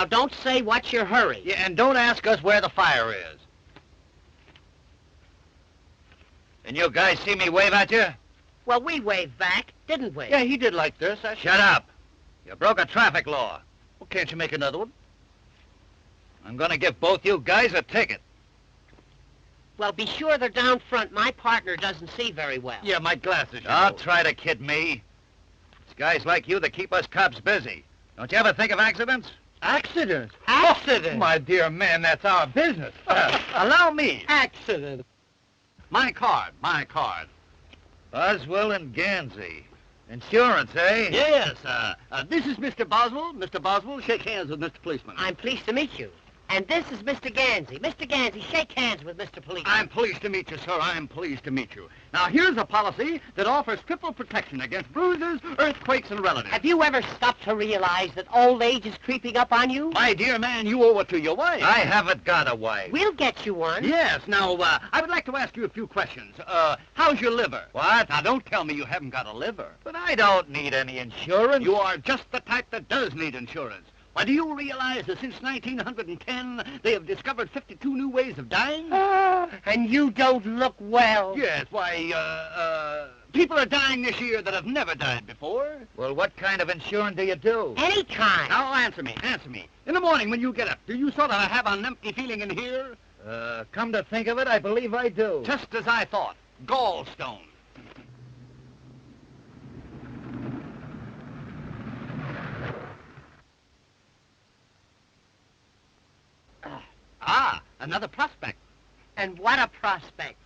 Now, don't say what's your hurry. Yeah, and don't ask us where the fire is. And you guys see me wave at you? Well, we waved back, didn't we? Yeah, he did like this. Shut up. You broke a traffic law. Well, can't you make another one? I'm gonna give both you guys a ticket. Well, be sure they're down front. My partner doesn't see very well. Yeah, my glasses. Don't try to kid me. It's guys like you that keep us cops busy. Don't you ever think of accidents? Accidents? Accident? Oh, my dear man, that's our business. Allow me. Accident. My card. Boswell and Ganzy. Insurance, eh? Yes, this is Mr. Boswell. Mr. Boswell, shake hands with Mr. Policeman. I'm pleased to meet you. And this is Mr. Ganzy. Mr. Ganzy, shake hands with Mr. Policeman. I'm pleased to meet you, sir. I'm pleased to meet you. Now, here's a policy that offers triple protection against bruises, earthquakes, and relatives. Have you ever stopped to realize that old age is creeping up on you? My dear man, you owe it to your wife. I haven't got a wife. We'll get you one. Yes. Now, I would like to ask you a few questions. How's your liver? What? Now, don't tell me you haven't got a liver. But I don't need any insurance. You are just the type that does need insurance. Why, do you realize that since 1910, they have discovered 52 new ways of dying? And you don't look well. Yes, why, people are dying this year that have never died before. Well, what kind of insurance do you do? Any kind. Now, answer me. In the morning when you get up, do you sort of have an empty feeling in here? Come to think of it, I believe I do. Just as I thought. Gallstone. Another prospect. And what a prospect.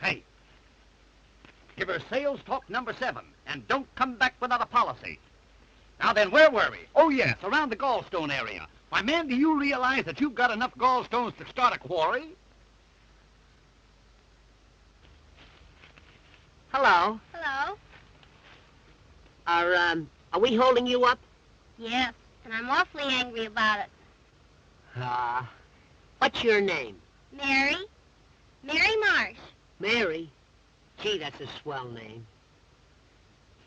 Hey, give her sales talk number 7, and don't come back without a policy. Now then, where were we? Oh, yes, around the gallstone area. Why, man, do you realize that you've got enough gallstones to start a quarry? Hello. Hello? Are we holding you up? Yes, and I'm awfully angry about it. What's your name? Mary Marsh. Mary? Gee, that's a swell name.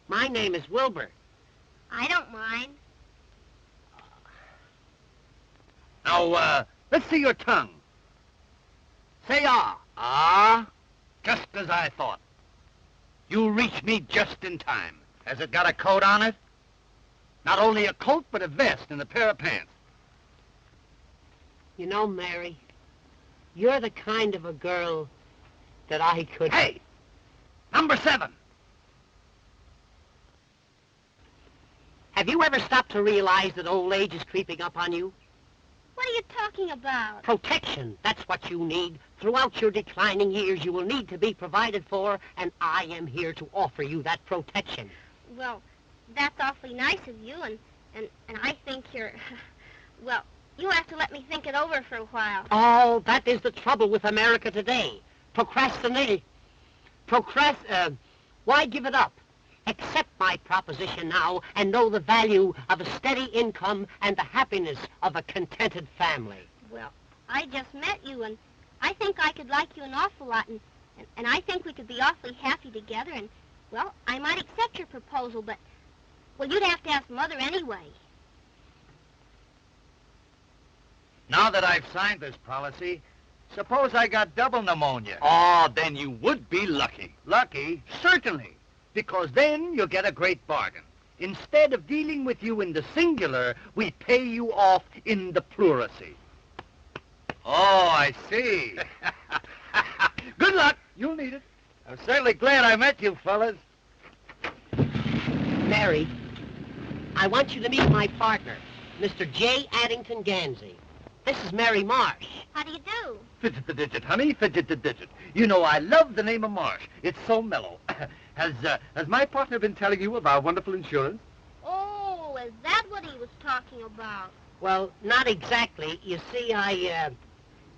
My name is Wilbur. I don't mind. Now, let's see your tongue. Say ah. Ah? Just as I thought. You reached me just in time. Has it got a coat on it? Not only a coat, but a vest and a pair of pants. You know, Mary, you're the kind of a girl that I could... Hey! Number 7. Have you ever stopped to realize that old age is creeping up on you? What are you talking about? Protection, that's what you need. Throughout your declining years, you will need to be provided for, and I am here to offer you that protection. Well, that's awfully nice of you, and I think you're... Well, you have to let me think it over for a while. Oh, that is the trouble with America today. Procrastinate. Why give it up? Accept my proposition now and know the value of a steady income and the happiness of a contented family. Well, I just met you, and I think I could like you an awful lot, and I think we could be awfully happy together, and, well, I might accept your proposal, but, well, you'd have to ask Mother anyway. Now that I've signed this policy, suppose I got double pneumonia. Oh, then you would be lucky. Lucky? Certainly. Because then you'll get a great bargain. Instead of dealing with you in the singular, we pay you off in the pluracy. Oh, I see. Good luck. You'll need it. I'm certainly glad I met you, fellas. Mary, I want you to meet my partner, Mr. J. Addington Ganzy. This is Mary Marsh. How do you do? Fidget the digit, honey. Fidget the digit. You know, I love the name of Marsh. It's so mellow. Has my partner been telling you of our wonderful insurance? Oh, is that what he was talking about? Well, not exactly. You see,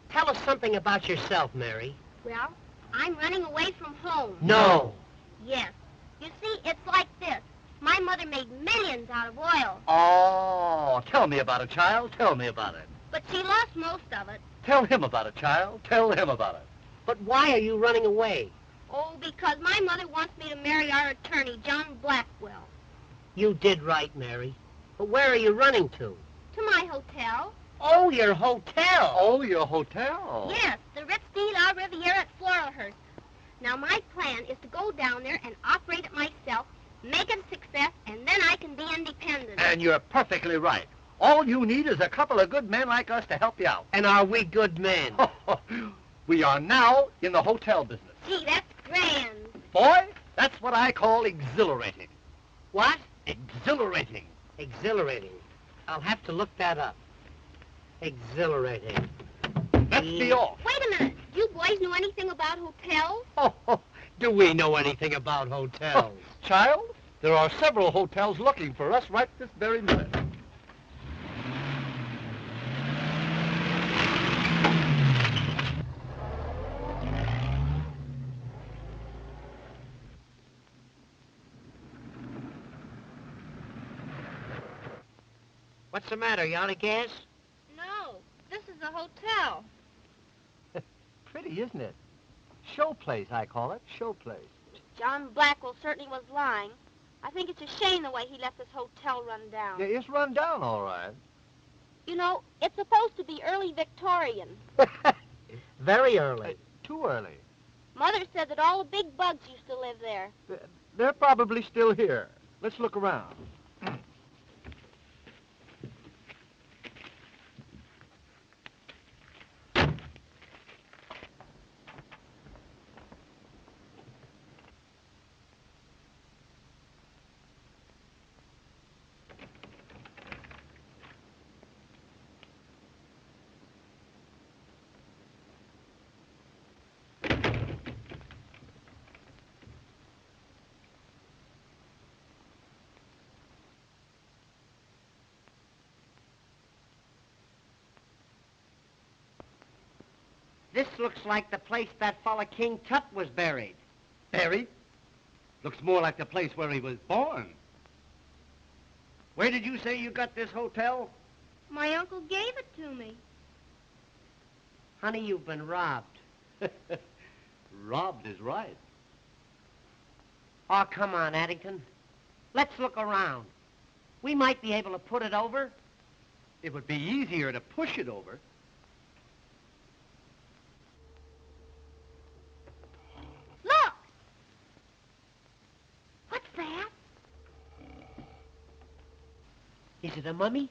Tell us something about yourself, Mary. Well, I'm running away from home. No. Yes. You see, it's like this. My mother made millions out of oil. Oh, tell me about it, child. Tell me about it. But she lost most of it. Tell him about it, child. Tell him about it. But why are you running away? Oh, because my mother wants me to marry our attorney, John Blackwell. You did right, Mary. But where are you running to? To my hotel. Oh, your hotel. Oh, your hotel. Yes, the Ritz de la Riviera at Floralhurst. Now, my plan is to go down there and operate it myself, make it a success, and then I can be independent. And you're perfectly right. All you need is a couple of good men like us to help you out. And are we good men? We are now in the hotel business. Gee, that's grand. Boy, that's what I call exhilarating. What? Exhilarating. Exhilarating. I'll have to look that up. Exhilarating. Let's be off. Wait a minute. Do you boys know anything about hotels? Do we know anything about hotels? Child, there are several hotels looking for us right this very minute. What's the matter? You out of gas? No, this is a hotel. Pretty, isn't it? Show place, I call it. Show place. John Blackwell certainly was lying. I think it's a shame the way he let this hotel run down. Yeah, it's run down all right. You know, it's supposed to be early Victorian. Very early. Too early. Mother said that all the big bugs used to live there. They're probably still here. Let's look around. This looks like the place that fella King Tut was buried. Buried? Looks more like the place where he was born. Where did you say you got this hotel? My uncle gave it to me. Honey, you've been robbed. Robbed is right. Oh, come on, Addington. Let's look around. We might be able to put it over. It would be easier to push it over. Look! What's that? Is it a mummy?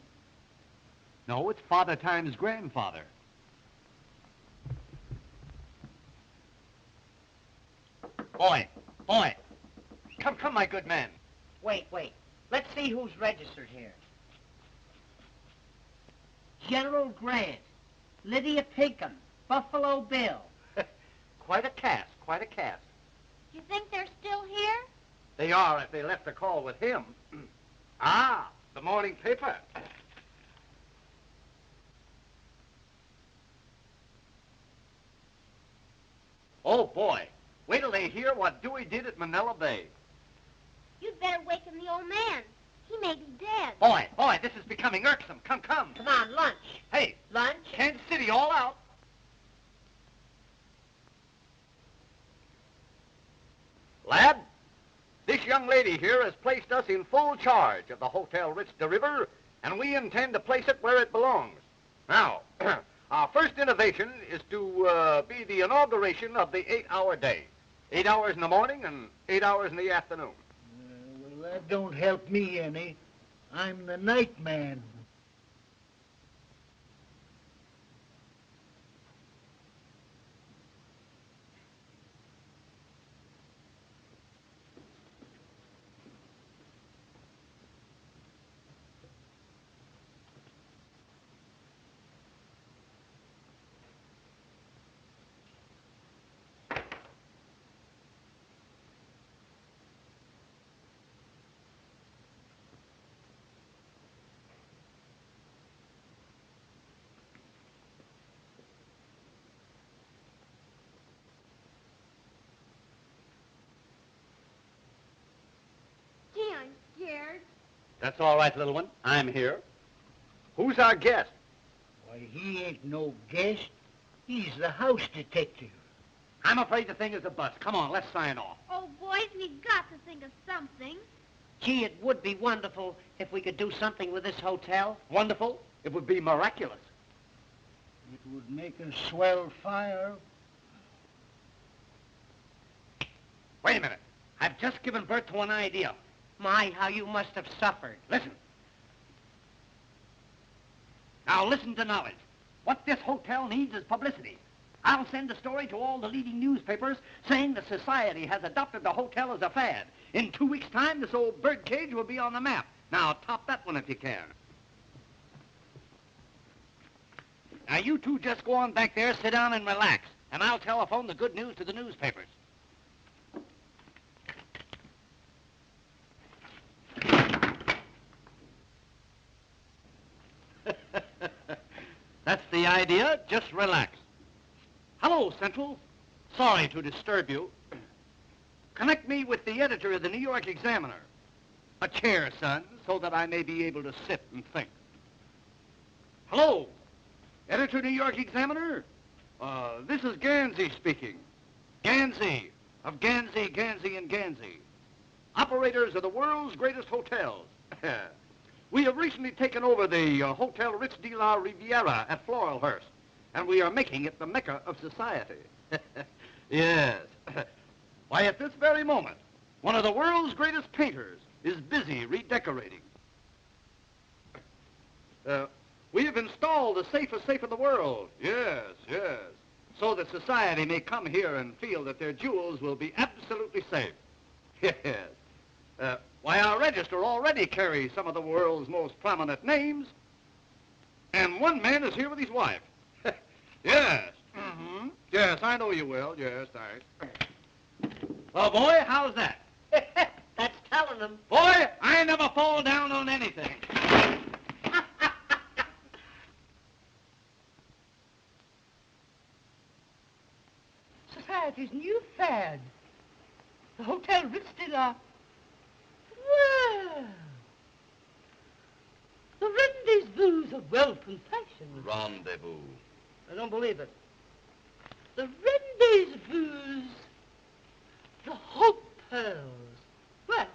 No, it's Father Time's grandfather. Boy. Come, my good man. Wait. Let's see who's registered here. General Grant, Lydia Pinkham, Buffalo Bill. Quite a cast. You think they're still here? They are if they left a call with him. The morning paper. Oh, boy. Wait till they hear what Dewey did at Manila Bay. You'd better waken the old man. He may be dead. Boy, this is becoming irksome. Come. Come on, lunch. Hey, Lunch? Kansas City all out. Lad, this young lady here has placed us in full charge of the Hotel Ritz de River, and we intend to place it where it belongs. Now, our first innovation is to be the inauguration of the 8-hour day. 8 hours in the morning and 8 hours in the afternoon. Well, that don't help me any. I'm the night man. Gee, I'm scared. That's all right, little one. I'm here. Who's our guest? Why, he ain't no guest. He's the house detective. I'm afraid the thing is a bust. Come on, let's sign off. Oh, boys, we've got to think of something. Gee, it would be wonderful if we could do something with this hotel. Wonderful? It would be miraculous. It would make a swell fire. Wait a minute. I've just given birth to an idea. My, how you must have suffered. Listen. Now listen to knowledge. What this hotel needs is publicity. I'll send a story to all the leading newspapers saying the society has adopted the hotel as a fad. In 2 weeks' time, this old birdcage will be on the map. Now, top that one if you can. Now, you two just go on back there, sit down and relax, and I'll telephone the good news to the newspapers. That's the idea. Just relax. Hello, Central. Sorry to disturb you. Connect me with the editor of the New York Examiner. A chair, son, so that I may be able to sit and think. Hello, editor New York Examiner. This is Ganzy speaking. Ganzy, of Ganzy, Ganzy, and Ganzy. Operators of the world's greatest hotels. We have recently taken over the Hotel Ritz de la Riviera at Floralhurst, and we are making it the mecca of society. Yes. Why, at this very moment, one of the world's greatest painters is busy redecorating. We have installed the safest safe in the world. Yes, yes. So that society may come here and feel that their jewels will be absolutely safe. Yes. Why, our register already carries some of the world's most prominent names. And one man is here with his wife. Yes. Mm-hmm. Yes, I know you will. Yes, thanks. Well, boy, how's that? That's telling them. Boy, I never fall down on anything. Society's new fad. The Hotel Ritz de la... Well... The rendezvous of wealth and fashion. Rendezvous. I don't believe it. The rendezvous. The hotels. Well,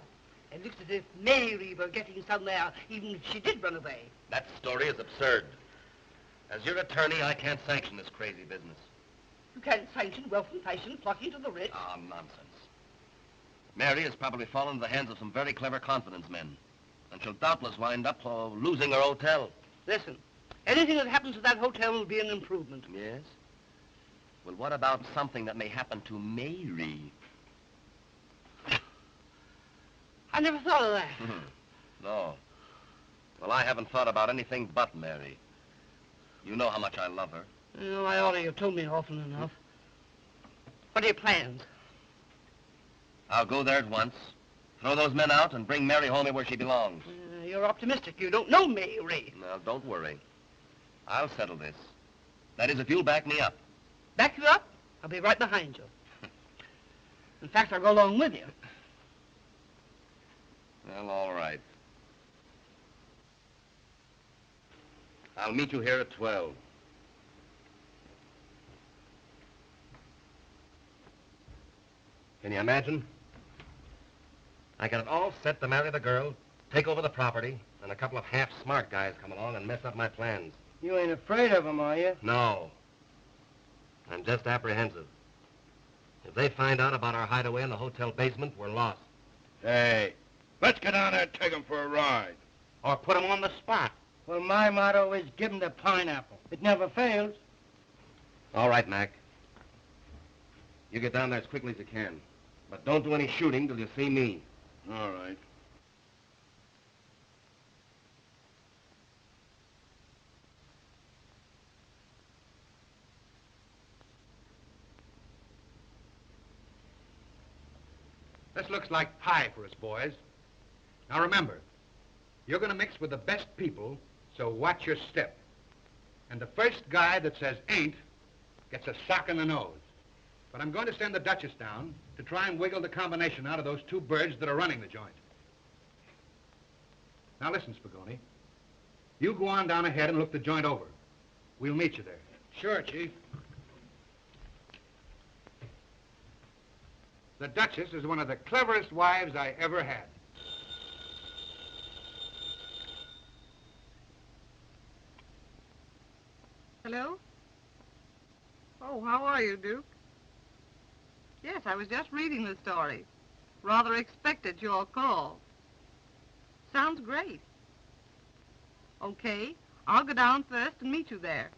it looks as if Mary were getting somewhere, even if she did run away. That story is absurd. As your attorney, I can't sanction this crazy business. You can't sanction wealth and fashion flocking to the Ritz. Ah, nonsense. Mary has probably fallen into the hands of some very clever confidence men, and she'll doubtless wind up losing her hotel. Listen, anything that happens to that hotel will be an improvement. Yes? Well, what about something that may happen to Mary? I never thought of that. No. Well, I haven't thought about anything but Mary. You know how much I love her. You know, I ought to have told me often enough. What are your plans? I'll go there at once, throw those men out, and bring Mary home where she belongs. You're optimistic. You don't know Mary. Now, don't worry. I'll settle this. That is, if you'll back me up. Back you up? I'll be right behind you. In fact, I'll go along with you. Well, all right. I'll meet you here at 12. Can you imagine? I got it all set to marry the girl, take over the property, and a couple of half-smart guys come along and mess up my plans. You ain't afraid of them, are you? No. I'm just apprehensive. If they find out about our hideaway in the hotel basement, we're lost. Hey, let's get down there and take them for a ride. Or put them on the spot. Well, my motto is give 'em the pineapple. It never fails. All right, Mac. You get down there as quickly as you can. But don't do any shooting till you see me. All right. This looks like pie for us, boys. Now remember, you're going to mix with the best people, so watch your step. And the first guy that says ain't gets a sock in the nose. But I'm going to send the Duchess down to try and wiggle the combination out of those two birds that are running the joint. Now listen, Spagoni. You go on down ahead and look the joint over. We'll meet you there. Sure, Chief. The Duchess is one of the cleverest wives I ever had. Hello? Oh, how are you, Duke? Yes, I was just reading the story. Rather expected your call. Sounds great. Okay, I'll go down first and meet you there.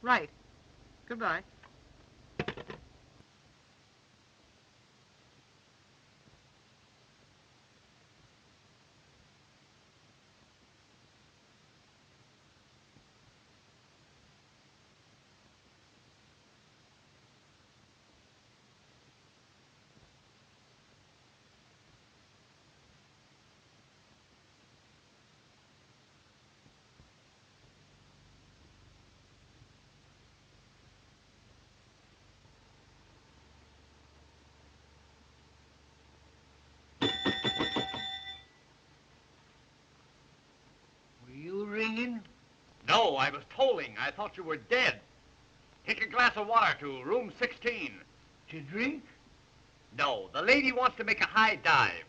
Right. Goodbye. Were you ringing? No, I was tolling. I thought you were dead. Take a glass of water to room 16. To drink? No, the lady wants to make a high dive.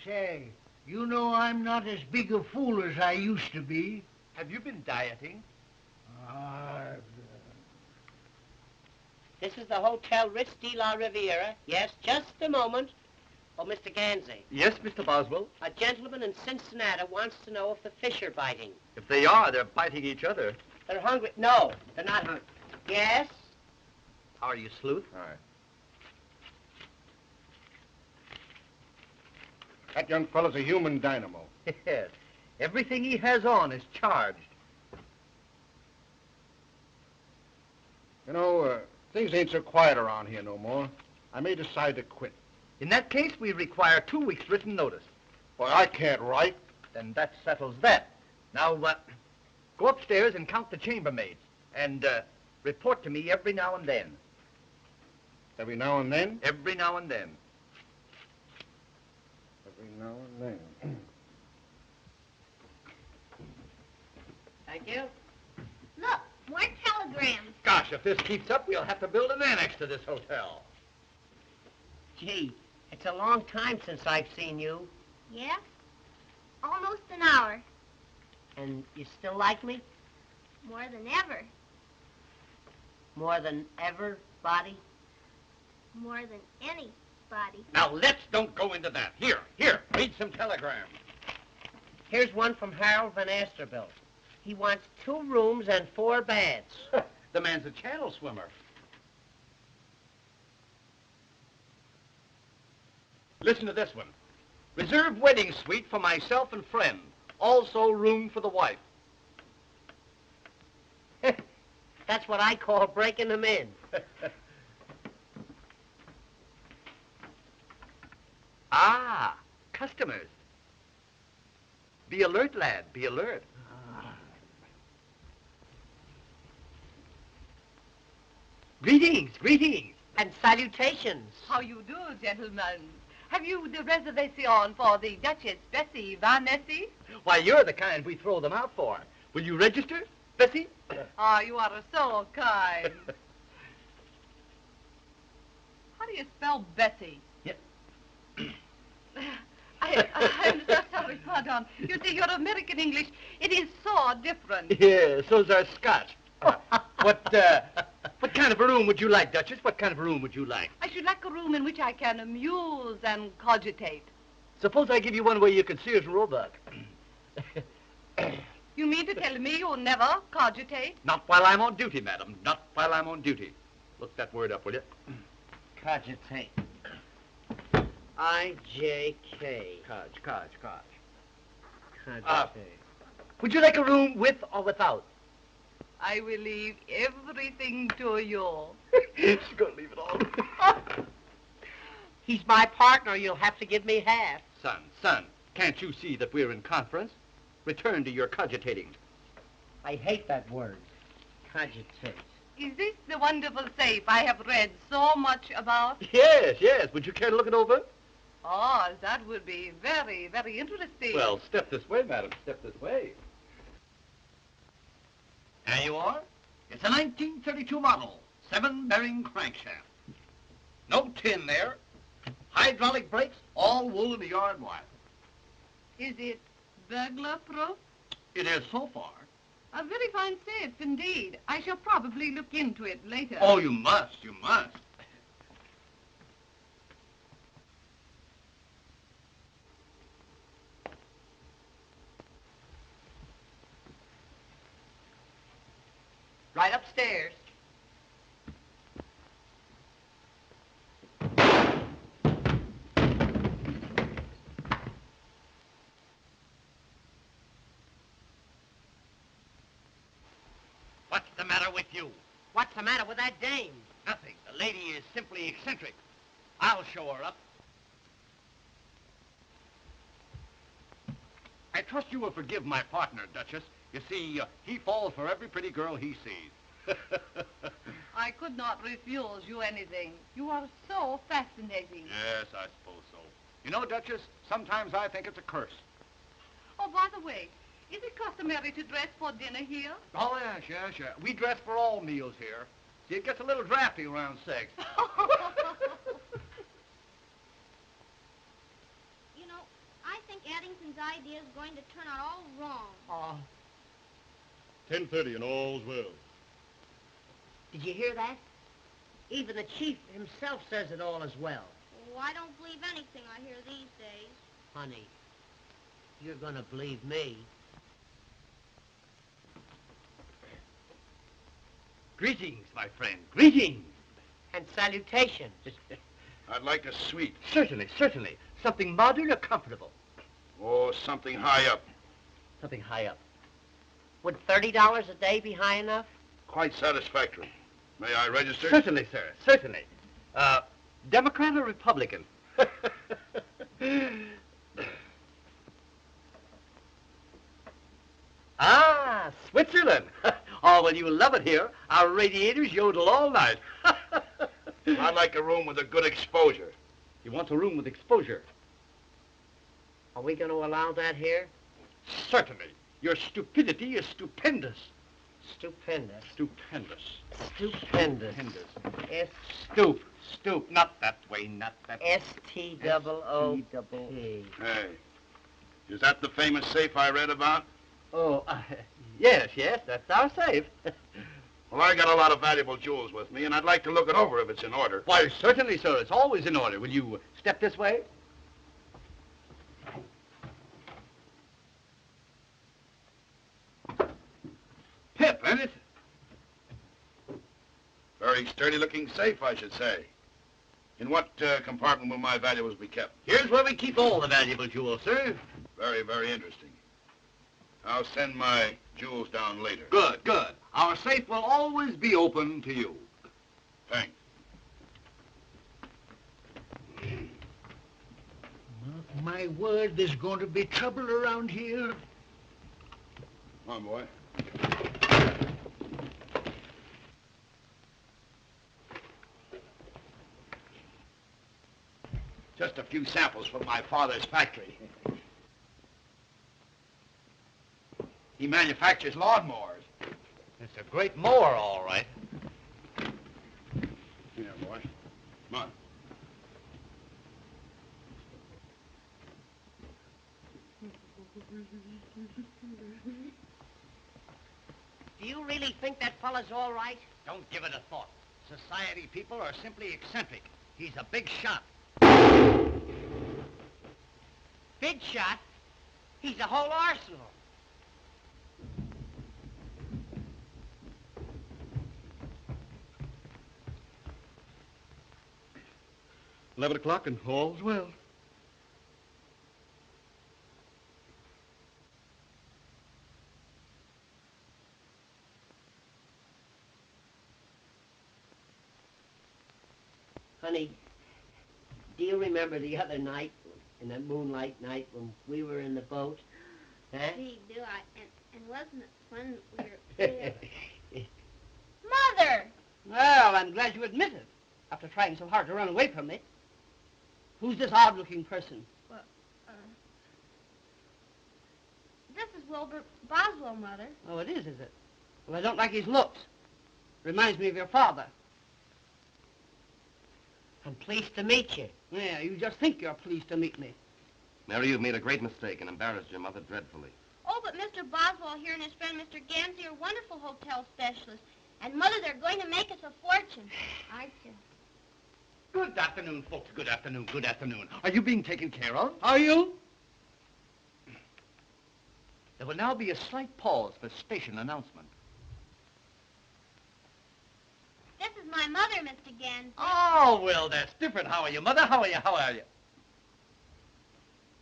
Say, you know I'm not as big a fool as I used to be. Have you been dieting? This is the Hotel Ritz de la Riviera. Yes, just a moment. Oh, Mr. Ganzy. Yes, Mr. Boswell. A gentleman in Cincinnati wants to know if the fish are biting. If they are, they're biting each other. They're hungry. No, they're not hungry. Yes? How are you, Sleuth? All right. That young fellow's a human dynamo. Yes. Everything he has on is charged. You know, things ain't so quiet around here no more. I may decide to quit. In that case, we require 2 weeks' written notice. Well, I can't write. Then that settles that. Now, go upstairs and count the chambermaids. And report to me every now and then. Every now and then? Every now and then. Every now and then. Thank you. Look, more telegrams. Gosh, if this keeps up, we'll have to build an annex to this hotel. Gee, it's a long time since I've seen you. Yeah? Almost an hour. And you still like me? More than ever. More than ever, Body? More than anybody. Now, let's don't go into that. Here, read some telegrams. Here's one from Harold Van Asterbilt. He wants 2 rooms and 4 baths. The man's a channel swimmer. Listen to this one. Reserve wedding suite for myself and friend. Also room for the wife. That's what I call breaking them in. Ah, customers. Be alert, lad, be alert. Greetings. And salutations. How you do, gentlemen? Have you the reservation for the Duchess Bessie Van Nessy? Why, you're the kind we throw them out for. Will you register, Bessie? Ah, you are so kind. How do you spell Bessie? Yeah. I'm so sorry, pardon. You see, your American English, it is so different. Yeah, so's our Scotch. What kind of a room would you like, Duchess? What kind of a room would you like? I should like a room in which I can amuse and cogitate. Suppose I give you one where you can Sears and Roebuck. You mean to tell me you'll never cogitate? Not while I'm on duty, madam. Not while I'm on duty. Look that word up, will you? Cogitate. I-J-K. Codge. Cogitate. Would you like a room with or without? I will leave everything to you. She's going to leave it all. He's my partner. You'll have to give me half. Son, can't you see that we're in conference? Return to your cogitating. I hate that word. Cogitate. Is this the wonderful safe I have read so much about? Yes. Would you care to look it over? Oh, that would be very, very interesting. Well, step this way, madam. Step this way. There you are. It's a 1932 model, 7-bearing crankshaft. No tin there. Hydraulic brakes, all wool in the yard wire. Is it burglar-proof? It is so far. A very fine safe, indeed. I shall probably look into it later. Oh, you must, you must. Right upstairs. What's the matter with you? What's the matter with that dame? Nothing. The lady is simply eccentric. I'll show her up. I trust you will forgive my partner, Duchess. You see, he falls for every pretty girl he sees. I could not refuse you anything. You are so fascinating. Yes, I suppose so. You know, Duchess, sometimes I think it's a curse. Oh, by the way, is it customary to dress for dinner here? Oh, yes. We dress for all meals here. See, it gets a little drafty around 6. You know, I think Addington's idea is going to turn out all wrong. Oh, 10:30 and all's well. did you hear that? Even the chief himself says it all as well. Oh, I don't believe anything I hear these days. Honey, you're gonna believe me. Greetings, my friend. Greetings. And salutations. I'd like a suite. Certainly. Something modern or comfortable. Oh, something high up. Something high up. Would $30 a day be high enough? Quite satisfactory. May I register? Certainly, sir. Certainly. Democrat or Republican? Ah, Switzerland. Oh, well, you'll love it here. Our radiators yodel all night. I'd like a room with a good exposure. You want a room with exposure? Are we going to allow that here? Certainly. Your stupidity is stupendous. Stupendous. Stupendous. Stupendous. Stupendous. Stoop. Not that way, not that way. S-T-O-O-P. Hey, is that the famous safe I read about? Oh, yes, that's our safe. Well, I got a lot of valuable jewels with me, and I'd like to look it over if it's in order. Why, certainly, sir. It's always in order. Will you step this way? Pip, ain't it? Very sturdy-looking safe, I should say. In what compartment will my valuables be kept? Here's where we keep all the valuable jewels, sir. Very, very interesting. I'll send my jewels down later. Good. Our safe will always be open to you. Thanks. Mark my word, there's going to be trouble around here. Come on, boy. Just a few samples from my father's factory. He manufactures lawnmowers. It's a great mower, all right. Here, boy. Come on. Do you really think that fella's all right? Don't give it a thought. Society people are simply eccentric. He's a big shot. Big shot? He's a whole arsenal. $11 and all's well. Honey, do you remember the other night, in that moonlight night when we were in the boat? Huh? Gee, do I? And wasn't it fun we were... Mother! Well, I'm glad you admit it, after trying so hard to run away from me. Who's this odd-looking person? Well, this is Wilbur Boswell, Mother. Oh, it is it? Well, I don't like his looks. Reminds me of your father. I'm pleased to meet you. Yeah, you just think you're pleased to meet me. Mary, you've made a great mistake and embarrassed your mother dreadfully. Oh, but Mr. Boswell here and his friend Mr. Ganzy are wonderful hotel specialists. And, Mother, they're going to make us a fortune. Aren't you? Good afternoon, folks. Good afternoon. Good afternoon. Are you being taken care of? Are you? There will now be a slight pause for station announcement. This is my mother, Mr. Ganzy. Oh, well, that's different. How are you, Mother? How are you? How are you?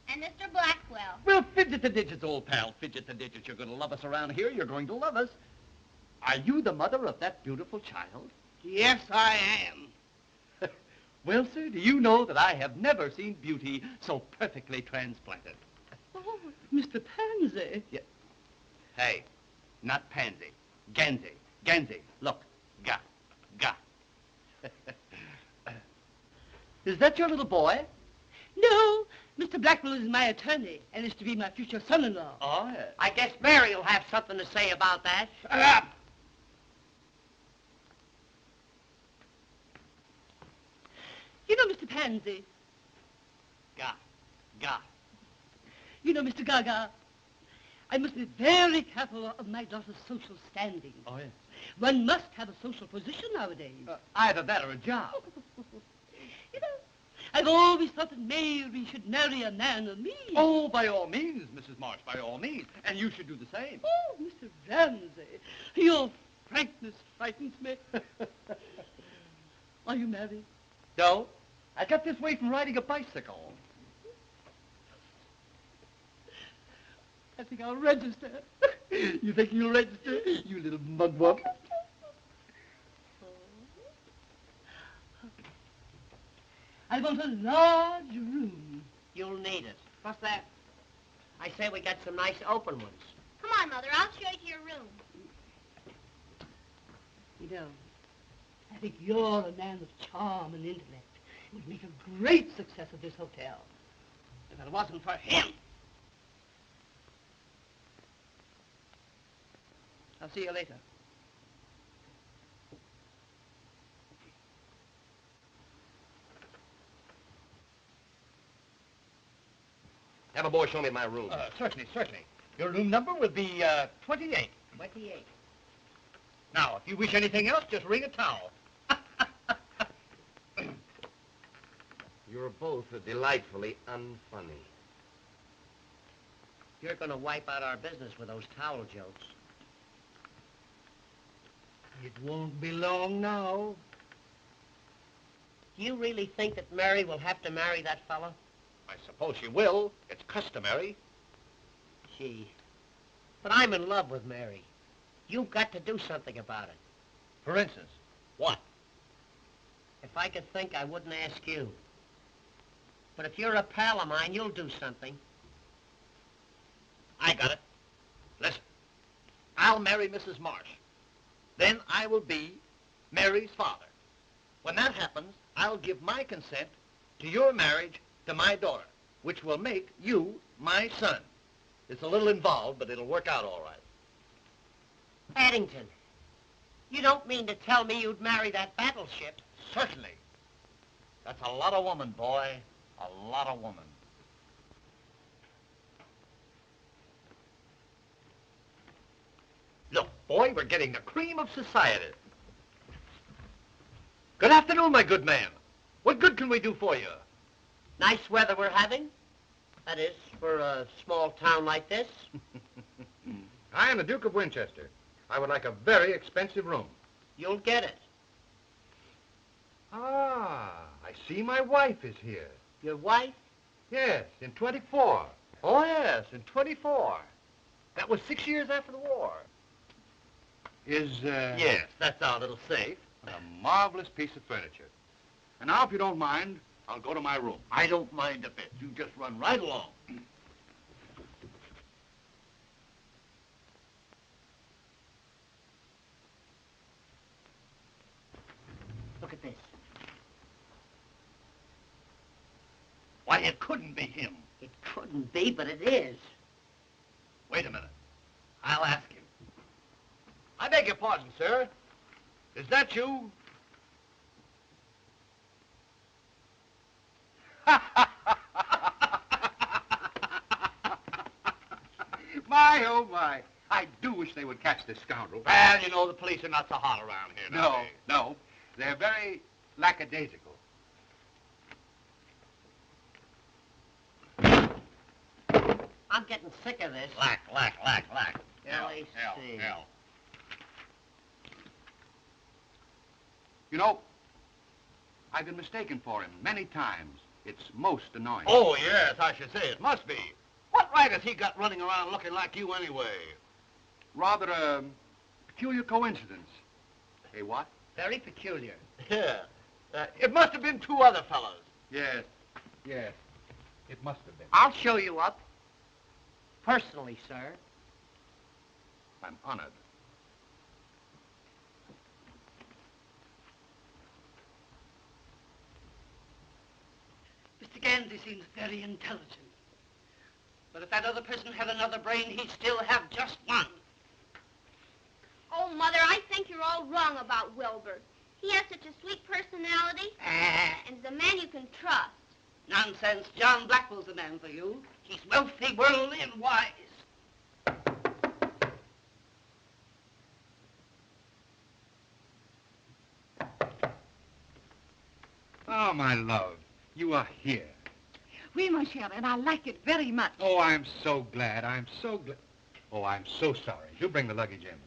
And Mr. Blackwell. Well, fidget the digits, old pal. Fidget the digits. You're going to love us around here. You're going to love us. Are you the mother of that beautiful child? Yes, I am. Well, sir, do you know that I have never seen beauty so perfectly transplanted? Oh, Mr. Pansy. Yeah. Hey, not Pansy. Ganzy. Ganzy. Look. Ga. Ga. Is that your little boy? No, Mr. Blackwell is my attorney and is to be my future son-in-law. Oh, yes. I guess Mary will have something to say about that. Shut up! You know, Mr. Pansy. Ga. Ga. You know, Mr. Gaga. I must be very careful of my daughter's social standing. Oh, yes. One must have a social position nowadays. Either that or a job. You know, I've always thought that Mary should marry a man of means. Oh, by all means, Mrs. Marsh, by all means. And you should do the same. Oh, Mr. Ramsey, your frankness frightens me. Are you married? No, I got this way from riding a bicycle. I think I'll register. You think you'll register, you little mugwump? I want a large room. You'll need it. What's that? I say we got some nice open ones. Come on, Mother. I'll show you to your room. You know, I think you're a man of charm and intellect. It would make a great success of this hotel. If it wasn't for him. I'll see you later. Have a boy show me my room. Certainly, certainly. Your room number will be 28. 28. Now, if you wish anything else, just ring a towel. You're both delightfully unfunny. You're going to wipe out our business with those towel jokes. It won't be long now. Do you really think that Mary will have to marry that fella? I suppose she will. It's customary. Gee. But I'm in love with Mary. You've got to do something about it. For instance, what? If I could think, I wouldn't ask you. But if you're a pal of mine, you'll do something. I got it. Listen, I'll marry Mrs. Marsh. Then I will be Mary's father. When that happens, I'll give my consent to your marriage to my daughter, which will make you my son. It's a little involved, but it'll work out all right. Addington, you don't mean to tell me you'd marry that battleship? Certainly. That's a lot of woman, boy. A lot of woman. Look, boy, we're getting the cream of society. Good afternoon, my good man. What good can we do for you? Nice weather we're having. That is, for a small town like this. I am the Duke of Winchester. I would like a very expensive room. You'll get it. Ah, I see my wife is here. Your wife? Yes, in 24. Oh, yes, in 24. That was 6 years after the war. Yes, that's our little safe. A marvelous piece of furniture. And now, if you don't mind, I'll go to my room. I don't mind a bit. You just run right along. Look at this. Why, it couldn't be him. It couldn't be, but it is. Wait a minute. I'll ask him. I beg your pardon, sir. Is that you? My my, oh, my. I do wish they would catch this scoundrel. Well, you know, the police are not so hot around here No, nowadays. no. They're very lackadaisical. I'm getting sick of this. Lack. Let me see. Hell. You know, I've been mistaken for him many times. It's most annoying. Oh, yes, I should say it must be. What right has he got running around looking like you anyway? Rather a peculiar coincidence. Hey, what? Very peculiar. Yeah. It must have been two other fellows. Yes. It must have been. I'll show you up. Personally, sir. I'm honored. Mr. Ganzy seems very intelligent. But if that other person had another brain, he'd still have just one. Oh, Mother, I think you're all wrong about Wilbur. He has such a sweet personality, and he's a man you can trust. Nonsense. John Blackwell's the man for you. He's wealthy, worldly, and wise. Oh, my love, you are here. Oui, mon cher, and I like it very much. Oh, I'm so glad. Oh, I'm so sorry. Do bring the luggage in.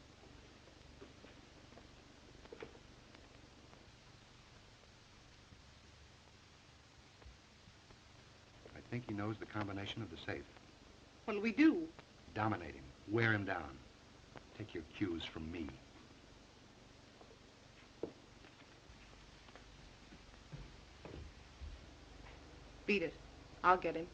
I think he knows the combination of the safe. What'll we do? Dominate him. Wear him down. Take your cues from me. Beat it. I'll get him.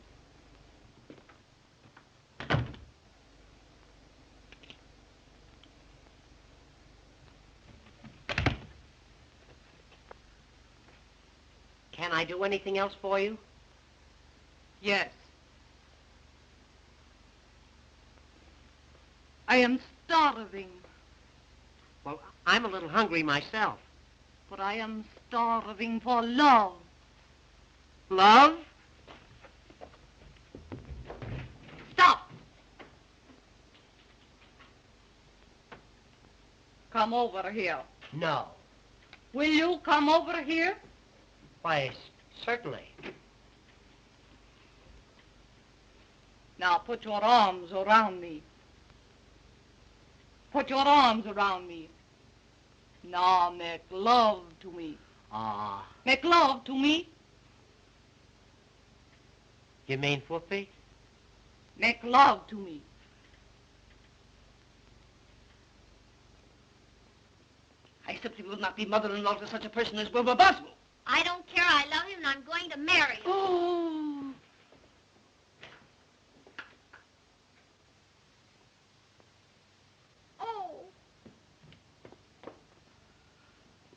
Can I do anything else for you? Yes. I am starving, Well, I'm a little hungry myself. but I am starving for love. Love? Stop! Come over here. No. Will you come over here? Why, certainly. Now put your arms around me. Put your arms around me. Now make love to me. Make love to me. You mean whoopee? Make love to me. I simply will not be mother-in-law to such a person as Wilbur Boswell. I don't care. I love him, and I'm going to marry him. Oh. Oh.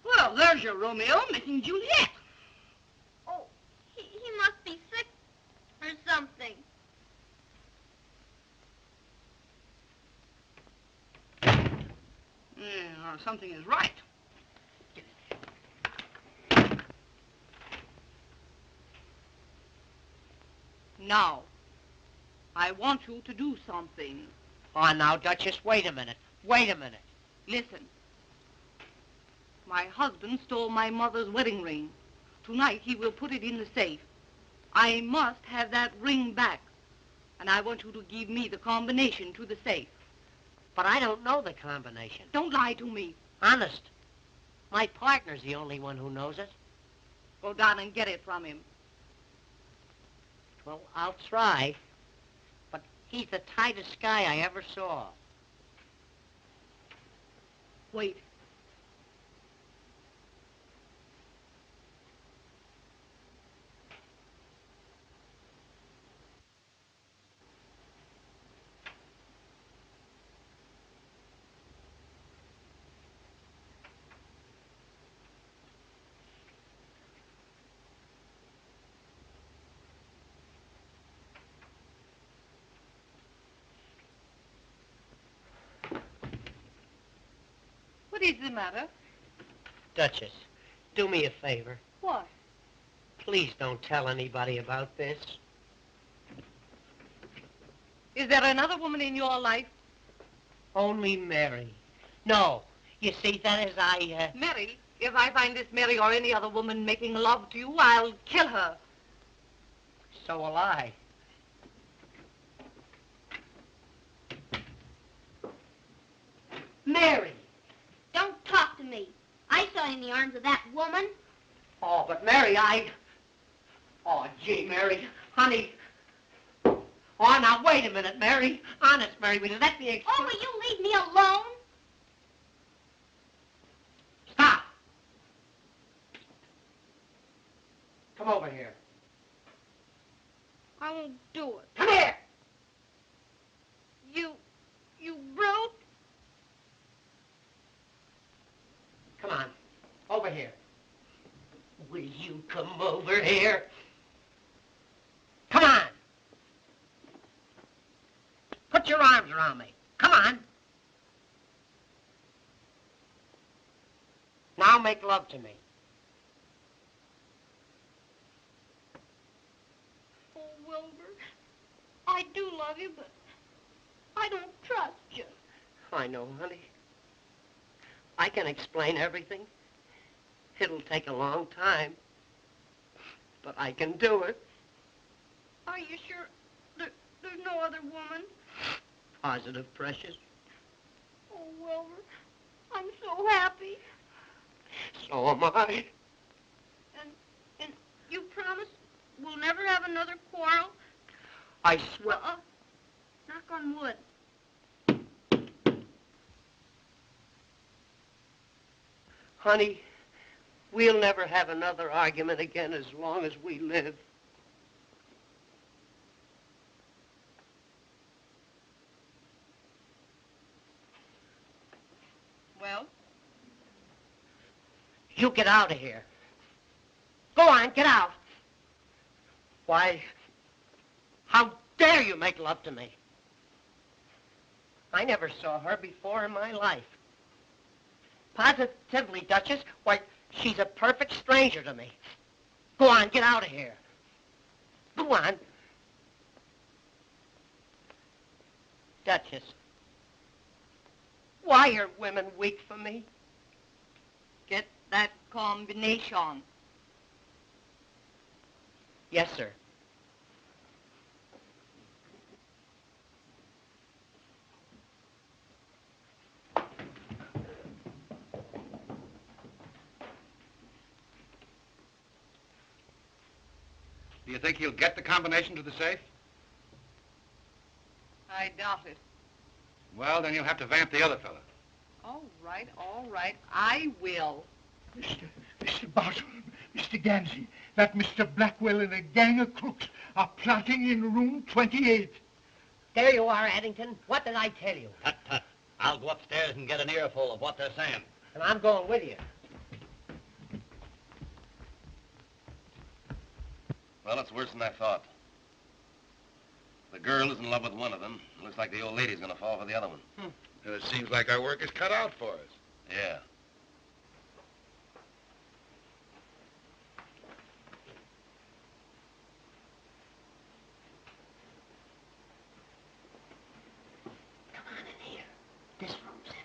Well, there's your Romeo making Juliet. Oh, he must be sick or something. Yeah, something is right. Now, I want you to do something. Oh, now, Duchess, wait a minute. Wait a minute. Listen. My husband stole my mother's wedding ring. Tonight he will put it in the safe. I must have that ring back. And I want you to give me the combination to the safe. But I don't know the combination. Don't lie to me. Honest. My partner's the only one who knows it. Go down and get it from him. Well, I'll try. But he's the tightest guy I ever saw. Wait. What is the matter? Duchess, do me a favor. What? Please don't tell anybody about this. Is there another woman in your life? Only Mary. No. You see, that is, Mary? If I find this Mary or any other woman making love to you, I'll kill her. So will I. Mary! Don't talk to me. I saw you in the arms of that woman. Oh, but Mary, Oh, gee, Mary. Honey. Oh, now, wait a minute, Mary. Honest, Mary, will you let me explain? Oh, will you leave me alone? Stop. Come over here. I won't do it. Come here. You brute. Come on. Over here. Will you come over here? Come on. Put your arms around me. Come on. Now make love to me. Oh, Wilbur, I do love you, but I don't trust you. I know, honey. I can explain everything. It'll take a long time, but I can do it. Are you sure there's no other woman? Positive, precious. Oh, Wilbur, I'm so happy. So am I. And you promise we'll never have another quarrel? I swear. Knock on wood. Honey, we'll never have another argument again as long as we live. Well? You get out of here. Go on, get out. Why, how dare you make love to me? I never saw her before in my life. Positively, Duchess, why, she's a perfect stranger to me. Go on, get out of here. Go on. Duchess, why are women weak for me? Get that combination. Yes, sir. Do you think he'll get the combination to the safe? I doubt it. Well, then you'll have to vamp the other fella. All right, I will. Mr. Boswell, Mr. Ganzy, that Mr. Blackwell and a gang of crooks are plotting in room 28. There you are, Addington. What did I tell you? Tut, tut. I'll go upstairs and get an earful of what they're saying. And I'm going with you. Well, it's worse than I thought. The girl is in love with one of them. It looks like the old lady's gonna fall for the other one. And it seems like our work is cut out for us. Yeah. Come on in here. This room's empty.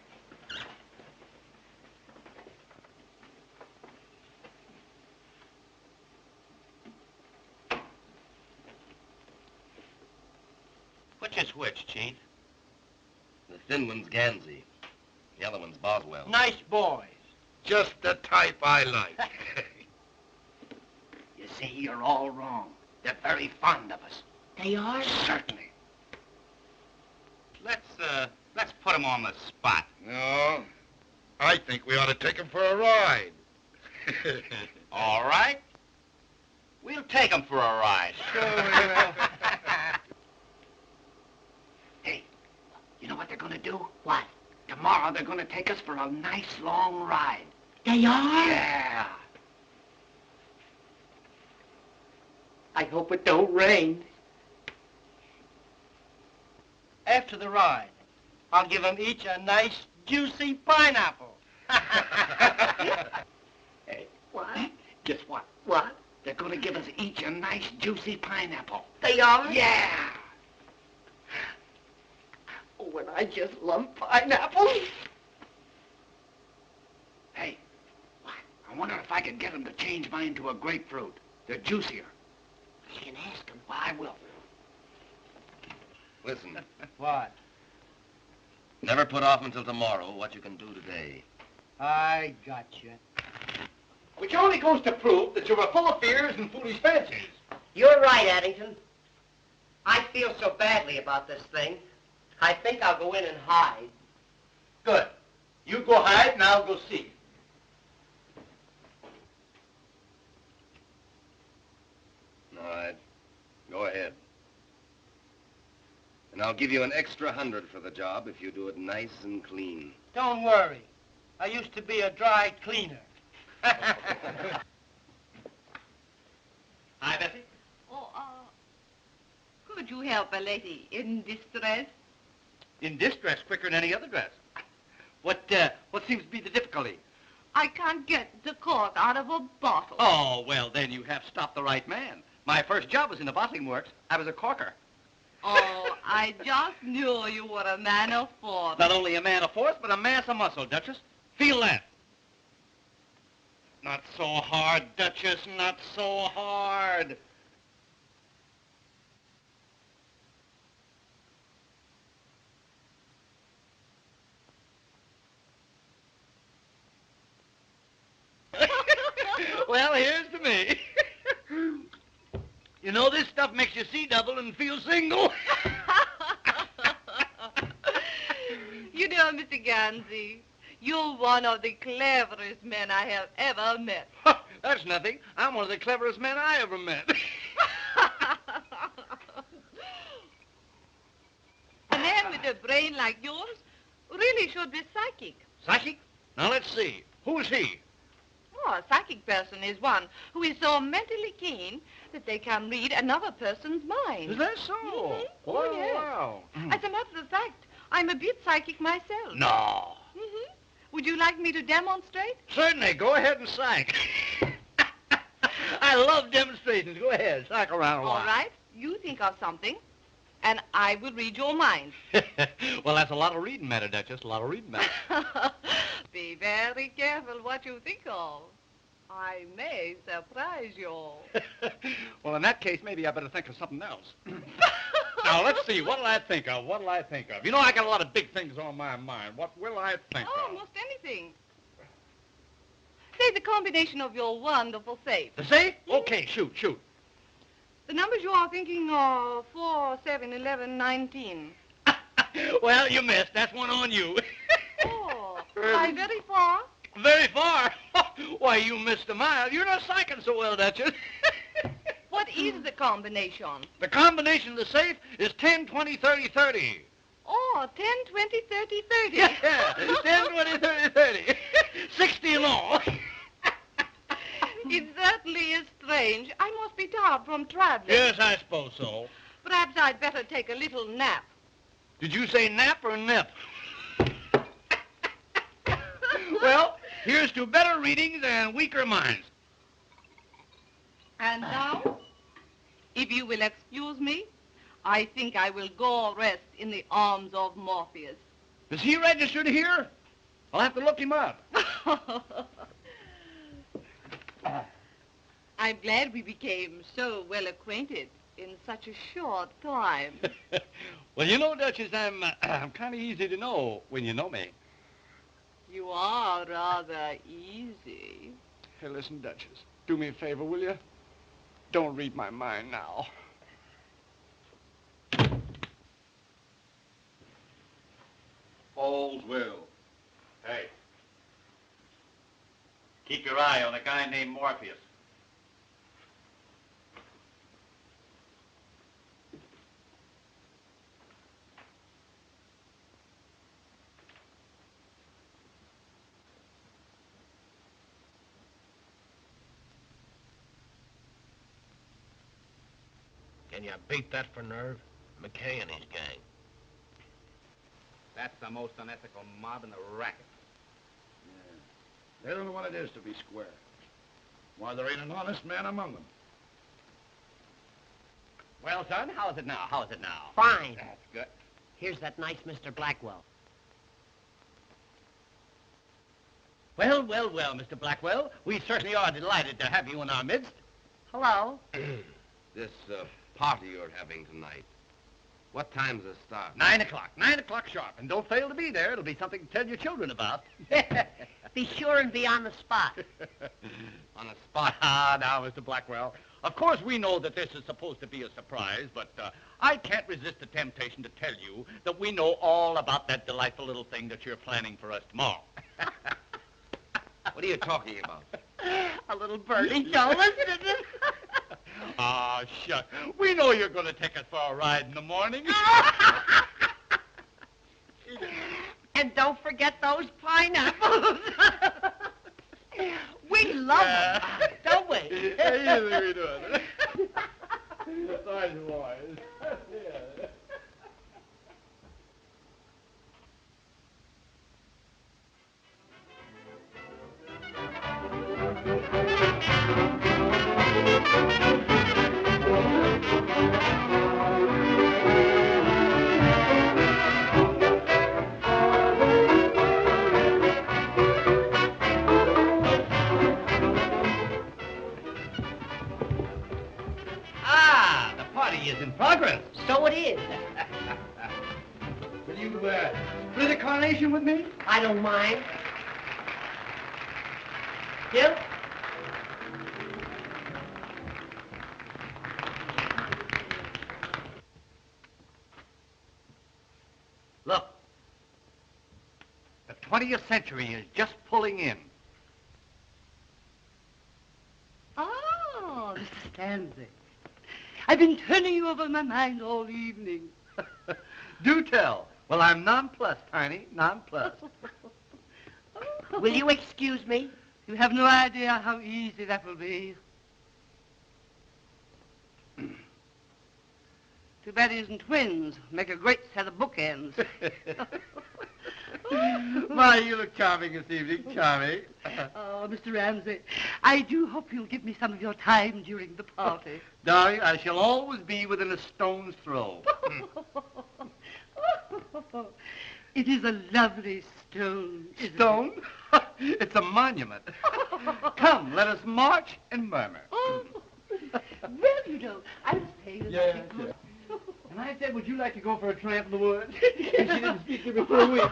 Which is which, Chief? The thin one's Ganzy. The other one's Boswell. Nice boys. Just the type I like. You see, you're all wrong. They're very fond of us. They are? Certainly. Let's put them on the spot. No, I think we ought to take him for a ride. All right. We'll take them for a ride. Sure we will. Hey, you know what they're going to do? What? Tomorrow they're going to take us for a nice long ride. They are? Yeah. I hope it don't rain. After the ride, I'll give them each a nice, juicy pineapple. Hey, what? Guess what? What? They're going to give us each a nice, juicy pineapple. They are? Yeah. when I just love pineapples. Hey, I wonder if I could get him to change mine to a grapefruit. They're juicier. You can ask him. Well, I will. Listen, What? never put off until tomorrow what you can do today. I got you. Which only goes to prove that you were full of fears and foolish fancies. You're right, Addington. I feel so badly about this thing. I think I'll go in and hide. Good. You go hide, and I'll go seek. All right. Go ahead. And I'll give you an extra 100 for the job if you do it nice and clean. Don't worry. I used to be a dry cleaner. Hi, Bessie. Oh, could you help a lady in distress? In distress quicker than any other dress. What seems to be the difficulty? I can't get the cork out of a bottle. Oh, well, then you have stopped the right man. My first job was in the bottling works. I was a corker. Oh, I just knew you were a man of force. Not only a man of force, but a mass of muscle, Duchess. Feel that. Not so hard, Duchess, not so hard. Well, here's to me. You know, this stuff makes you see double and feel single. You know, Mr. Ganzy, you're one of the cleverest men I have ever met. That's nothing. I'm one of the cleverest men I ever met. A man with a brain like yours really should be psychic. Psychic? Now, let's see. Who's he? Oh, a psychic person is one who is so mentally keen that they can read another person's mind. Is that so? Mhm. Wow, Oh, yes. wow. As a matter of fact, I'm a bit psychic myself. No. Mm-hmm. Would you like me to demonstrate? Certainly. Go ahead and psych. I love demonstrations. Go ahead. Psych around a while. All right. You think of something, and I will read your mind. Well, that's a lot of reading matter, Duchess. A lot of reading matter. Be very careful what you think of. I may surprise you. Well, in that case, maybe I better think of something else. Now, let's see. What'll I think of? What'll I think of? You know, I got a lot of big things on my mind. What will I think of? Almost anything. Say the combination of your wonderful safe. The safe? Okay, shoot. The numbers you are thinking are 4, 7, 11, 19. Well, you missed. That's one on you. Oh, by very far? Very far. Why, you missed a mile. You're not psyching so well, Duchess. What is the combination? The combination of the safe is 10, 20, 30, 30. Oh, 10, 20, 30, 30. Yeah, 10, 20, 30, 30. 60 in all. It certainly is strange. I must be tired from traveling. Yes, I suppose so. Perhaps I'd better take a little nap. Did you say nap or nip? Well, here's to better readings and weaker minds. And now, if you will excuse me, I think I will go rest in the arms of Morpheus. Is he registered here? I'll have to look him up. I'm glad we became so well acquainted in such a short time. Well, you know, Duchess, I'm kind of easy to know when you know me. You are rather easy. Hey, listen, Duchess, do me a favor, will you? Don't read my mind now. All's well. Hey. Keep your eye on a guy named Morpheus. Can you beat that for nerve? McKay and his gang. That's the most unethical mob in the racket. Yeah. They don't know what it is to be square. Why, there ain't an honest man among them. Well, son, how is it now? Fine. That's good. Here's that nice Mr. Blackwell. Well, well, well, Mr. Blackwell. We certainly are delighted to have you in our midst. Hello. This party you're having tonight, what time's it start? 9 o'clock. 9 o'clock sharp. And don't fail to be there. It'll be something to tell your children about. Be sure and be on the spot. On the spot. Ah, now, Mr. Blackwell. Of course, we know that this is supposed to be a surprise, but I can't resist the temptation to tell you that we know all about that delightful little thing that you're planning for us tomorrow. What are you talking about? A little birdie show, isn't it? Ah, shucks. We know you're going to take us for a ride in the morning. And don't forget those pineapples. We love them, don't we? Yeah, we do. Sorry, boys. Yeah. Ah, the party is in progress. So it is. Will you split a carnation with me? I don't mind. You? Look, the 20th century is just pulling in. Oh, Mr. Ganzy. I've been turning you over in my mind all evening. Do tell. Well, I'm nonplussed, Tiny, nonplussed. Will you excuse me? You have no idea how easy that will be. Too bad he isn't twins. Make a great set of bookends. My, you look charming this evening, charming. Oh, Mr. Ramsey, I do hope you'll give me some of your time during the party. Darling, I shall always be within a stone's throw. It is a lovely stone, isn't Stone? It's a monument. Come, let us march and murmur. Oh. Well, you know, I was paying Yeah, good. And I said, would you like to go for a tramp in the woods? And she didn't speak to me for a week.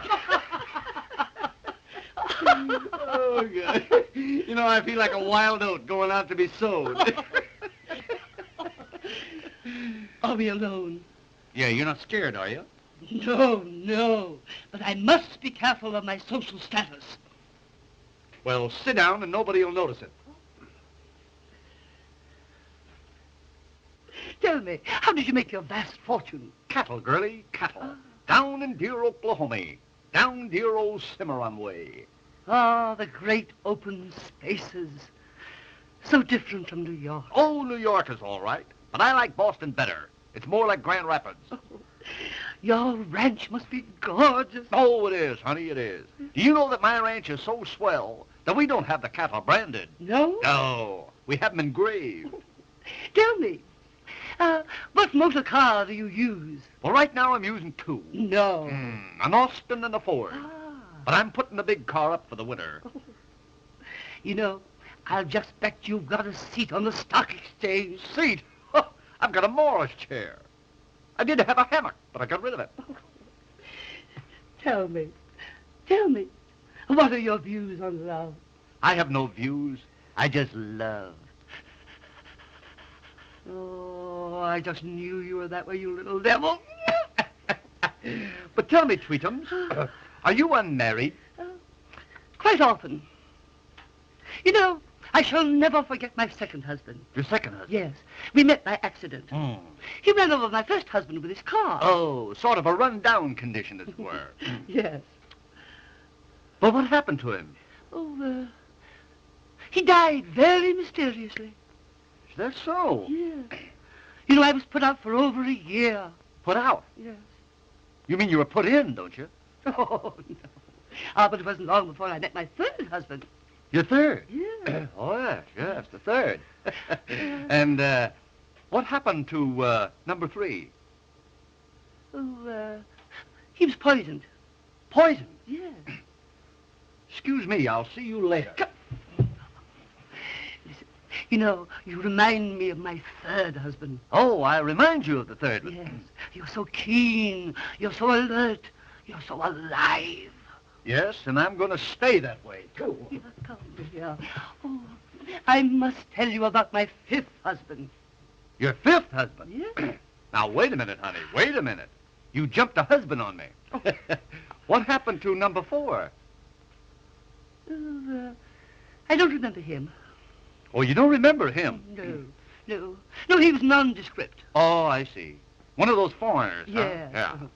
Oh, good. You know, I feel like a wild oat going out to be sowed. Are we alone? Yeah, you're not scared, are you? No, no. But I must be careful of my social status. Well, sit down and nobody will notice it. Tell me, how did you make your vast fortune? Cattle, girlie, cattle. Down in dear Oklahoma. Down dear old Cimarron way. Ah, the great open spaces. So different from New York. Oh, New York is all right, but I like Boston better. It's more like Grand Rapids. Your ranch must be gorgeous. Oh, it is, honey, it is. Do you know that my ranch is so swell that we don't have the cattle branded? No? No, we have them engraved. Tell me, what motor car do you use? Well, right now I'm using two. No. An Austin and a Ford. Ah. But I'm putting the big car up for the winter. You know, I'll just bet you've got a seat on the stock exchange. Seat? I've got a Morris chair. I did have a hammock, but I got rid of it. Tell me, what are your views on love? I have no views. I just love. Oh, I just knew you were that way, you little devil. But tell me, Tweetums, are you unmarried? Quite often. You know, I shall never forget my second husband. Your second husband? Yes. We met by accident. He ran over my first husband with his car. Oh, sort of a run-down condition, as it were. Yes. Well, what happened to him? Oh, he died very mysteriously. Is that so? Yes. You know, I was put out for over a year. Put out? Yes. You mean you were put in, don't you? Oh, no. Ah, but it wasn't long before I met my third husband. Your third? Yes. Oh, yes, the third. And, what happened to, number 3? Oh, He was poisoned. Poison? Yes. Excuse me, I'll see you later. Listen, you know, you remind me of my third husband. Oh, I remind you of the third one. Yes. You're so keen. You're so alert. You're so alive. Yes, and I'm going to stay that way, too. Yeah, come here. Oh, I must tell you about my fifth husband. Your fifth husband? Yes. Now, wait a minute, honey. Wait a minute. You jumped a husband on me. What happened to number 4? I don't remember him. Oh, you don't remember him? No, he was nondescript. Oh, I see. One of those foreigners, Yes. huh? Yeah.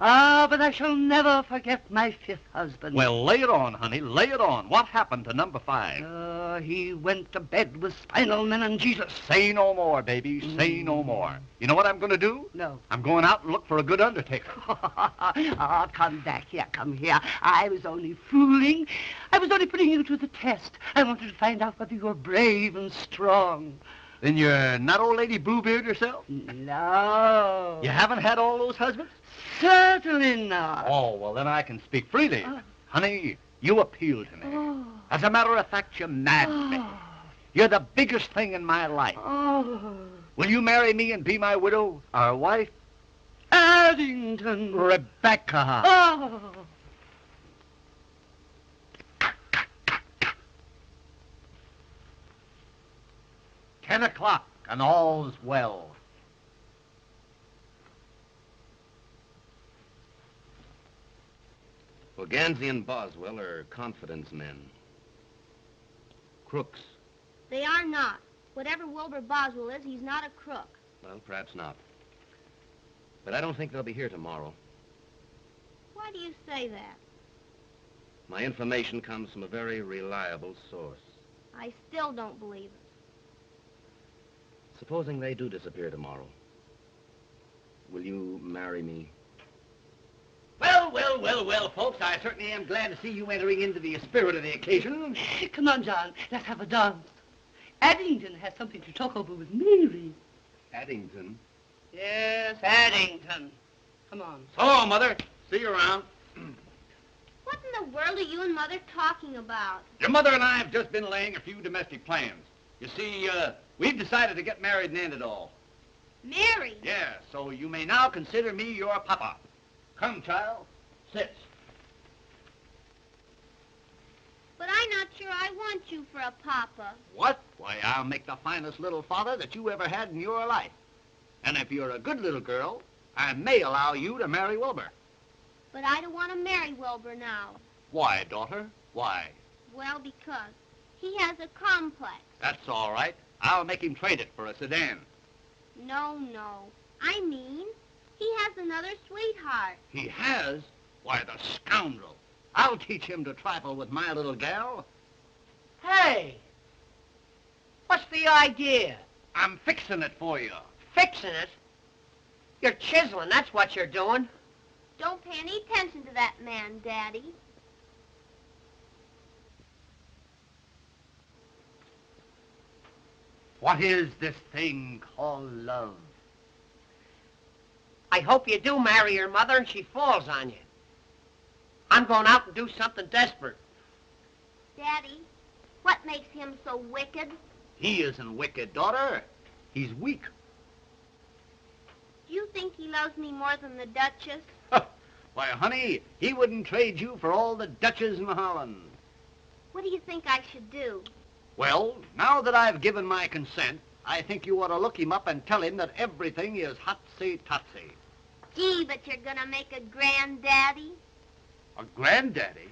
Ah, but I shall never forget my fifth husband. Well, lay it on, honey. Lay it on. What happened to number 5? He went to bed with spinal meningitis. Say no more, baby. Say no more. You know what I'm going to do? No. I'm going out and look for a good undertaker. Oh, come back here, come here. I was only fooling. I was only putting you to the test. I wanted to find out whether you were brave and strong. Then you're not old lady Bluebeard yourself? No. You haven't had all those husbands? Certainly not. Oh, well, then I can speak freely. Honey, you appeal to me. As a matter of fact, you madden me. You're the biggest thing in my life. Will you marry me and be my widow, our wife? Addington. Rebecca. Oh. 10 o'clock, and all's well. Well, Ganzy and Boswell are confidence men. Crooks. They are not. Whatever Wilbur Boswell is, he's not a crook. Well, perhaps not. But I don't think they'll be here tomorrow. Why do you say that? My information comes from a very reliable source. I still don't believe it. Supposing they do disappear tomorrow, will you marry me? Well, folks, I certainly am glad to see you entering into the spirit of the occasion. Come on, John, let's have a dance. Addington has something to talk over with Mary. Addington? Yes, Addington. Come on. So long, Mother. See you around. What in the world are you and Mother talking about? Your mother and I have just been laying a few domestic plans. You see, we've decided to get married and end it all. Mary? Yeah, so you may now consider me your papa. Come, child. Sit. But I'm not sure I want you for a papa. What? Why, I'll make the finest little father that you ever had in your life. And if you're a good little girl, I may allow you to marry Wilbur. But I don't want to marry Wilbur now. Why, daughter? Why? Well, because he has a complex. That's all right. I'll make him trade it for a sedan. No. I mean, he has another sweetheart. He has? Why, the scoundrel. I'll teach him to trifle with my little gal. Hey! What's the idea? I'm fixing it for you. Fixing it? You're chiseling, that's what you're doing. Don't pay any attention to that man, Daddy. What is this thing called love? I hope you do marry your mother and she falls on you. I'm going out and do something desperate. Daddy, what makes him so wicked? He isn't wicked, daughter. He's weak. Do you think he loves me more than the Duchess? Why, honey, he wouldn't trade you for all the Dutches in Holland. What do you think I should do? Well, now that I've given my consent, I think you ought to look him up and tell him that everything is hotsy-totsy. Gee, but you're gonna make a granddaddy? A granddaddy?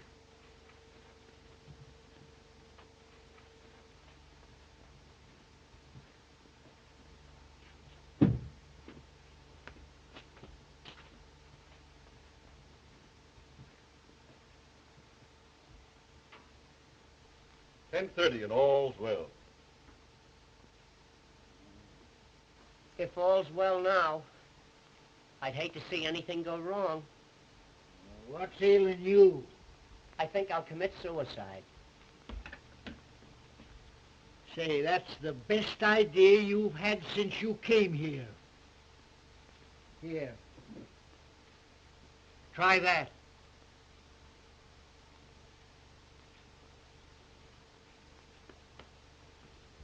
$10:30 and all's well. If all's well now, I'd hate to see anything go wrong. What's ailing you? I think I'll commit suicide. Say, that's the best idea you've had since you came here. Here. Try that.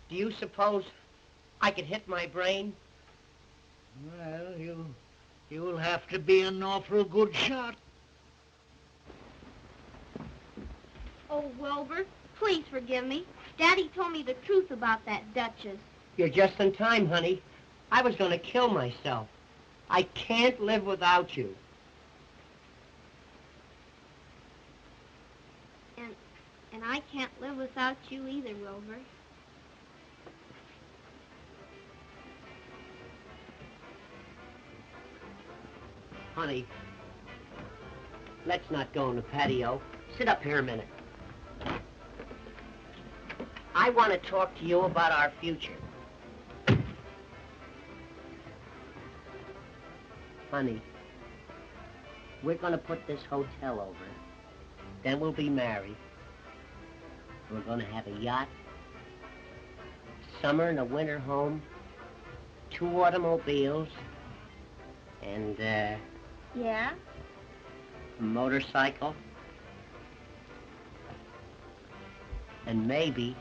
Do you suppose I could hit my brain? Well, you'll have to be an awful good shot. Oh, Wilbur, please forgive me. Daddy told me the truth about that Duchess. You're just in time, honey. I was going to kill myself. I can't live without you. And I can't live without you either, Wilbur. Honey, let's not go in the patio. Sit up here a minute. I want to talk to you about our future. Honey, we're going to put this hotel over. Then we'll be married. We're going to have a yacht, summer and a winter home, 2 automobiles, and, Yeah? a motorcycle, and maybe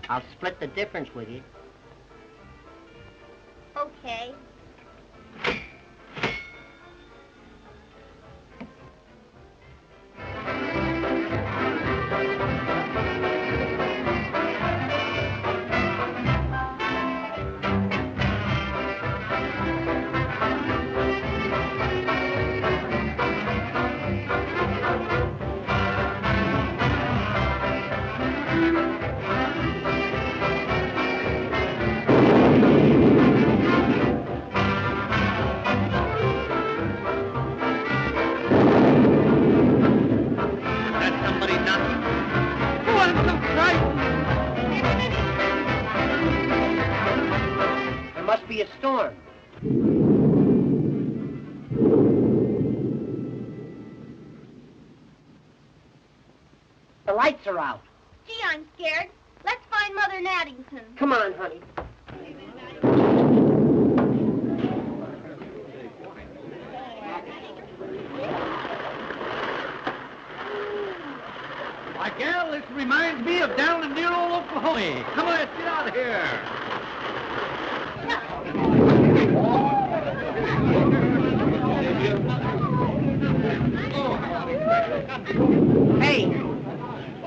I'll split the difference with you. Okay. Be a storm. The lights are out. Gee, I'm scared. Let's find Mother in Addington. Come on, honey. Why, gal, this reminds me of down in dear old Oklahoma. Come on, let's get out of here. Hey,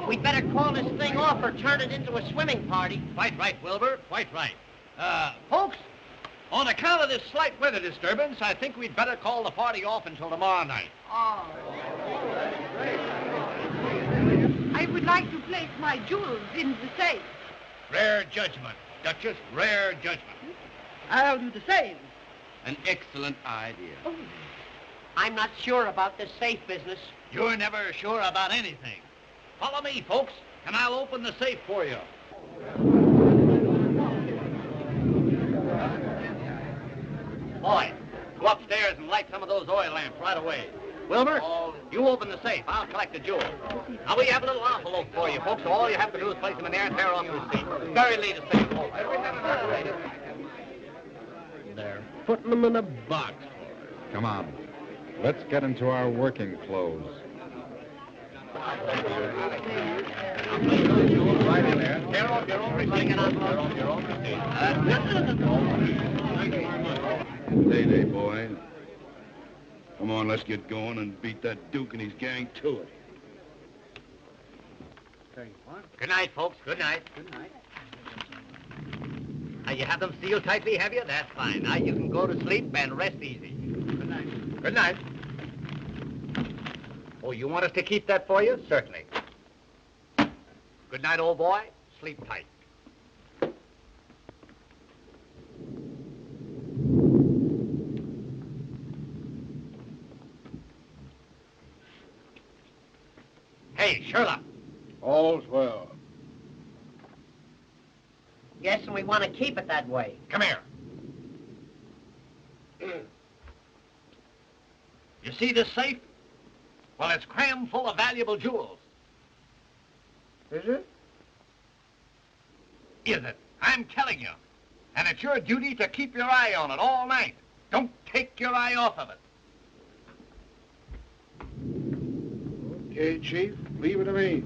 we'd better call this thing off or turn it into a swimming party. Quite right, Wilbur, quite right. Folks, on account of this slight weather disturbance, I think we'd better call the party off until tomorrow night. Oh. I would like to place my jewels in the safe. Rare judgment, Duchess, rare judgment. I'll do the same. An excellent idea. Oh. I'm not sure about this safe business. You're never sure about anything. Follow me, folks, and I'll open the safe for you. Boy, go upstairs and light some of those oil lamps right away. Wilbur, you open the safe. I'll collect the jewels. Now, we have a little envelope for you, folks, so all you have to do is place them in there and tear off the receipt. Very latest thing. They're putting them in a box. Come on. Let's get into our working clothes. Right in there. Tear off your own receipt and tear off your own receipt. Day, boy. Come on, let's get going and beat that Duke and his gang to it. Good night, folks. Good night. Good night. Now, you have them sealed tightly, have you? That's fine. Now, you can go to sleep and rest easy. Good night. Good night. Oh, you want us to keep that for you? Certainly. Good night, old boy. Sleep tight. Hey, Sherlock. All's well. Yes, and we want to keep it that way. Come here. You see this safe? Well, it's crammed full of valuable jewels. Is it? Is it? I'm telling you. And it's your duty to keep your eye on it all night. Don't take your eye off of it. Okay, Chief, leave it to me.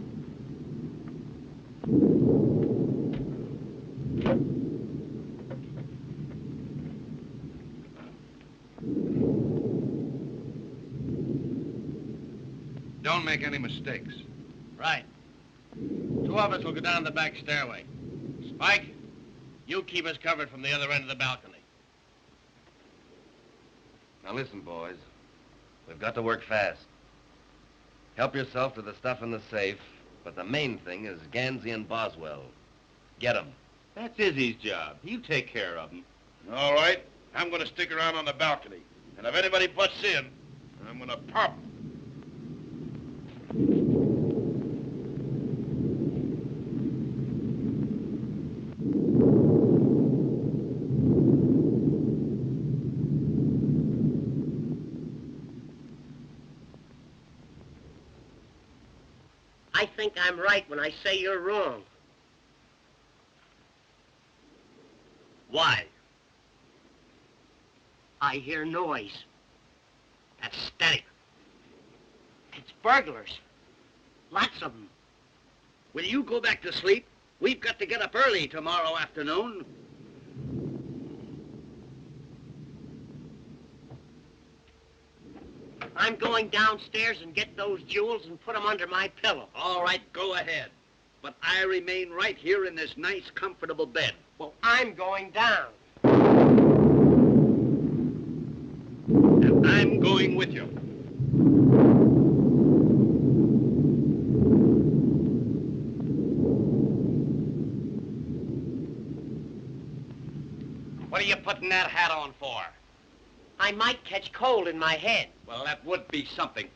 Don't make any mistakes. Right. Two of us will go down the back stairway. Spike, you keep us covered from the other end of the balcony. Now listen, boys. We've got to work fast. Help yourself to the stuff in the safe, but the main thing is Ganzy and Boswell. Get them. That's Izzy's job. You take care of him. All right. I'm going to stick around on the balcony. And if anybody butts in, I'm going to pop 'em. I think I'm right when I say you're wrong. Why? I hear noise. That's static. It's burglars. Lots of them. Will you go back to sleep? We've got to get up early tomorrow afternoon. I'm going downstairs and get those jewels and put them under my pillow. All right, go ahead. But I remain right here in this nice, comfortable bed. Well, I'm going down. And I'm going with you. What are you putting that hat on for? I might catch cold in my head. Well, that would be something.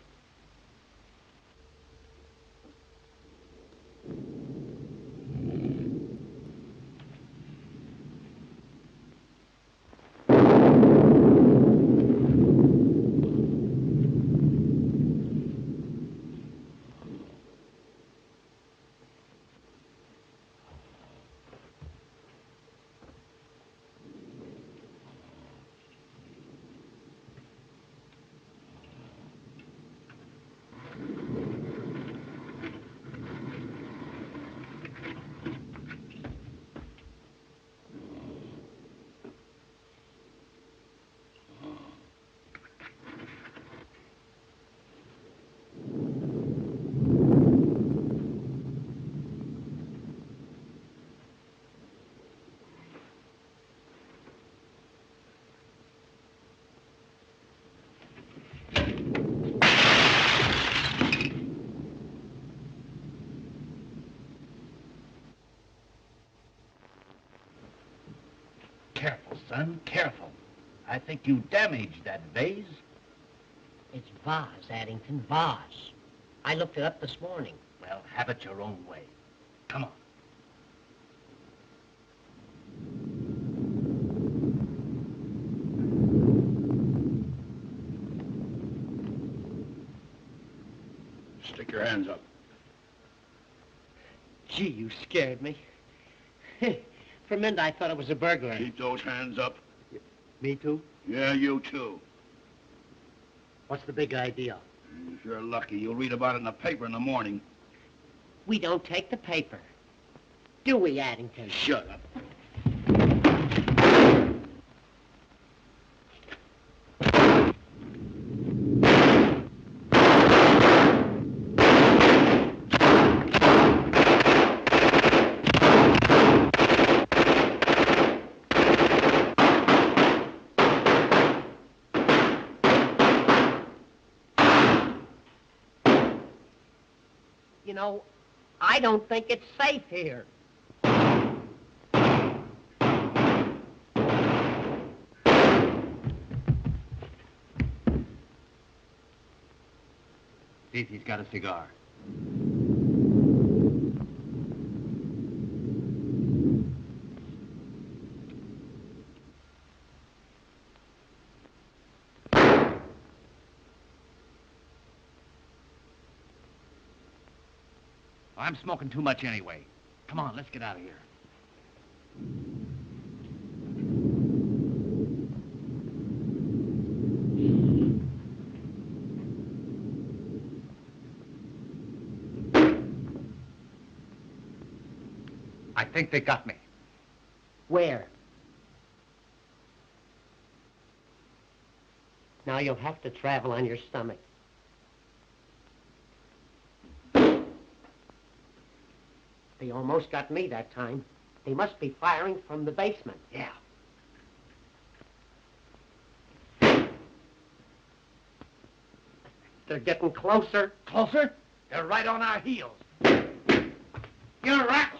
Careful, son, careful. I think you damaged that vase. It's vase, Addington, vase. I looked it up this morning. Well, have it your own way. Come on. Stick your hands up. Gee, you scared me. For a minute, I thought it was a burglar. Keep those hands up. Me too? Yeah, you too. What's the big idea? If you're lucky, you'll read about it in the paper in the morning. We don't take the paper. Do we, Addington? Shut up. You know, I don't think it's safe here. See if he's got a cigar. I'm smoking too much anyway. Come on, let's get out of here. I think they got me. Where? Now you'll have to travel on your stomach. They almost got me that time. They must be firing from the basement. Yeah. They're getting closer. Closer? They're right on our heels. You're rats!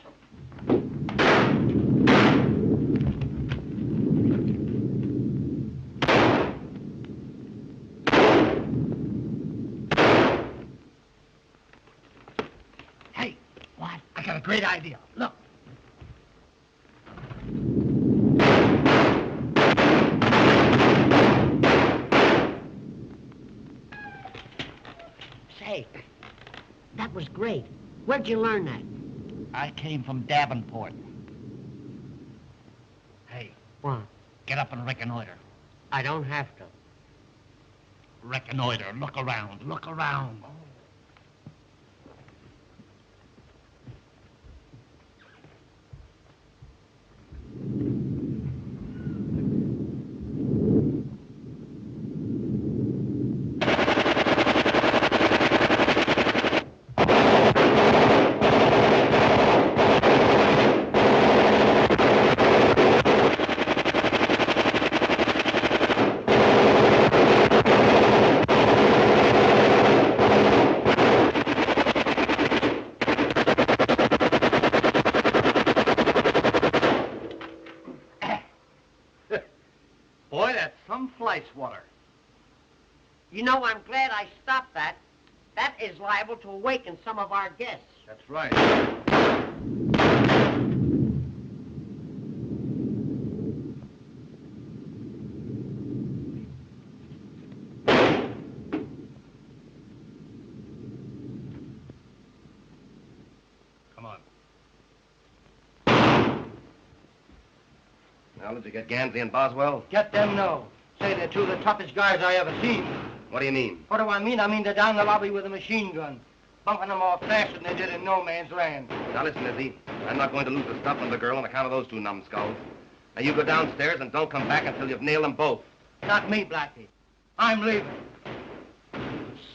Hey, what? I got a great idea. Look. Say, that was great. Where'd you learn that? I came from Davenport. Hey, What? get up and reconnoiter. I don't have to. Reconnoiter. Look around. Look around. Boy, that's some fly swatter. You know, I'm glad I stopped that. That is liable to awaken some of our guests. That's right. Come on. Now, did you get Ganzy and Boswell? Get them, no. Say they're two of the toughest guys I ever seen. What do you mean? What do I mean? I mean they're down the lobby with a machine gun, bumping them off faster than they did in no man's land. Now, listen, Izzy. I'm not going to lose the stuff and the girl on account of those two numbskulls. Now, you go downstairs and don't come back until you've nailed them both. Not me, Blackie. I'm leaving.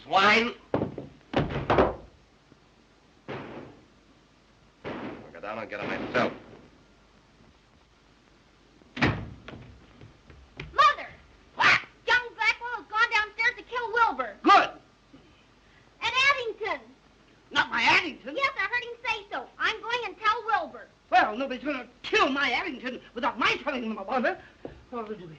Swine! I'll go down and get them myself. Mother! What? Young Blackwell has gone downstairs to kill Wilbur. Good. And Addington. Not my Addington. Yes, I heard him say so. I'm going and tell Wilbur. Well, nobody's going to kill my Addington without my telling them about it. What will we do here?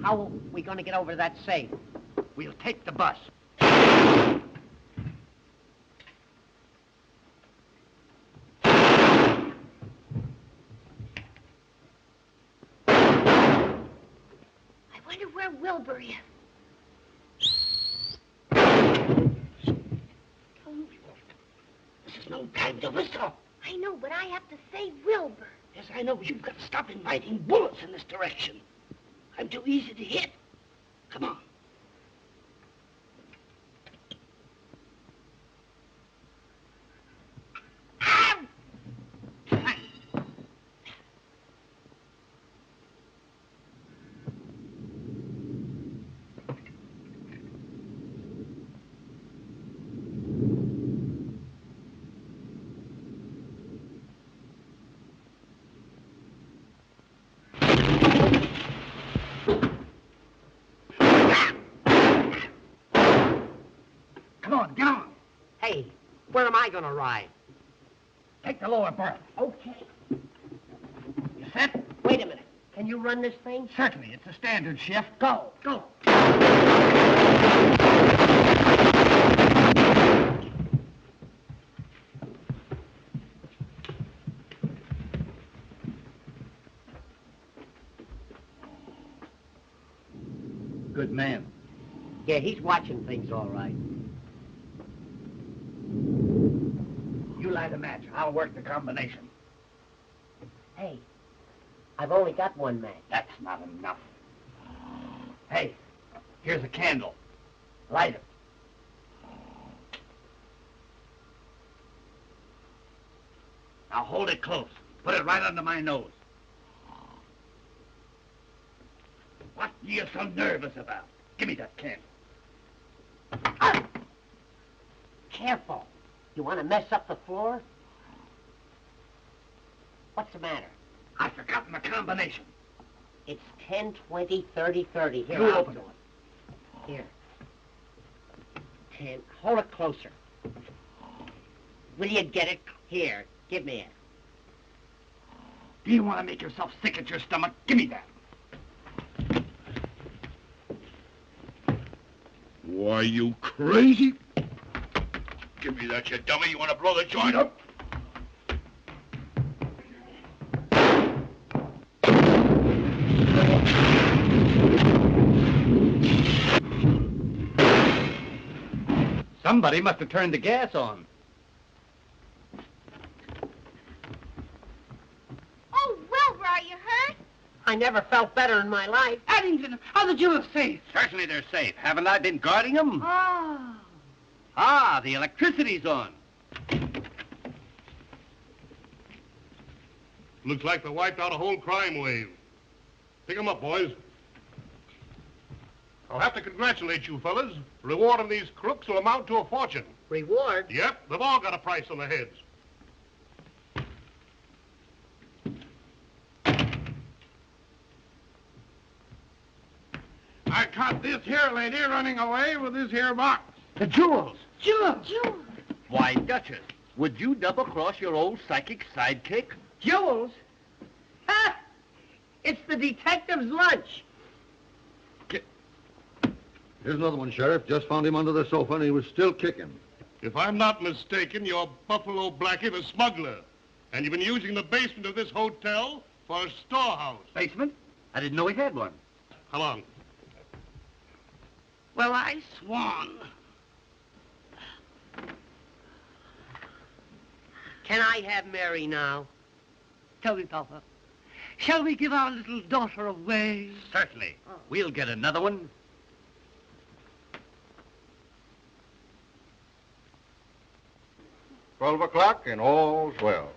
How are we going to get over to that safe? We'll take the bus. I wonder where Wilbur is. This is no time to whistle. I know, but I have to save Wilbur. Yes, I know, but you've got to stop inviting bullets in this direction. I'm too easy to hit. Come on. Come on, get on. Hey, where am I going to ride? Take the lower berth. Okay. You set? Wait a minute. Can you run this thing? Certainly. It's a standard shift. Go. Go. Good man. Yeah, he's watching things all right. You light a match. I'll work the combination. Hey, I've only got one match. That's not enough. Hey, here's a candle. Light it. Now hold it close. Put it right under my nose. What are you so nervous about? Give me that candle. Ah! Careful. You want to mess up the floor? What's the matter? I've forgotten the combination. It's 10, 20, 30, 30. Here, You I'll open do it. Here. 10. Hold it closer. Will you get it? Here, give me it. Do you want to make yourself sick at your stomach? Give me that. Why, you crazy? Give me that, you dummy. You want to blow the joint up? Somebody must have turned the gas on. Oh, Wilbur, are you hurt? I never felt better in my life. Addington, are the jewels safe? Certainly they're safe. Haven't I been guarding them? Oh. Ah, the electricity's on. Looks like they wiped out a whole crime wave. Pick 'em up, boys. I'll have to congratulate you fellas. Reward of these crooks will amount to a fortune. Reward? Yep, they've all got a price on their heads. I caught this here lady running away with this here box. The jewels. Jewels. Why, Duchess, would you double-cross your old psychic sidekick? Jewels? Ha! It's the detective's lunch. Here's another one, Sheriff. Just found him under the sofa, and he was still kicking. If I'm not mistaken, you're Buffalo Blackie, the smuggler. And you've been using the basement of this hotel for a storehouse. Basement? I didn't know he had one. Come on. Well, I swan. Can I have Mary now? Tell me, Papa, shall we give our little daughter away? Certainly. We'll get another one. $12 and all's well.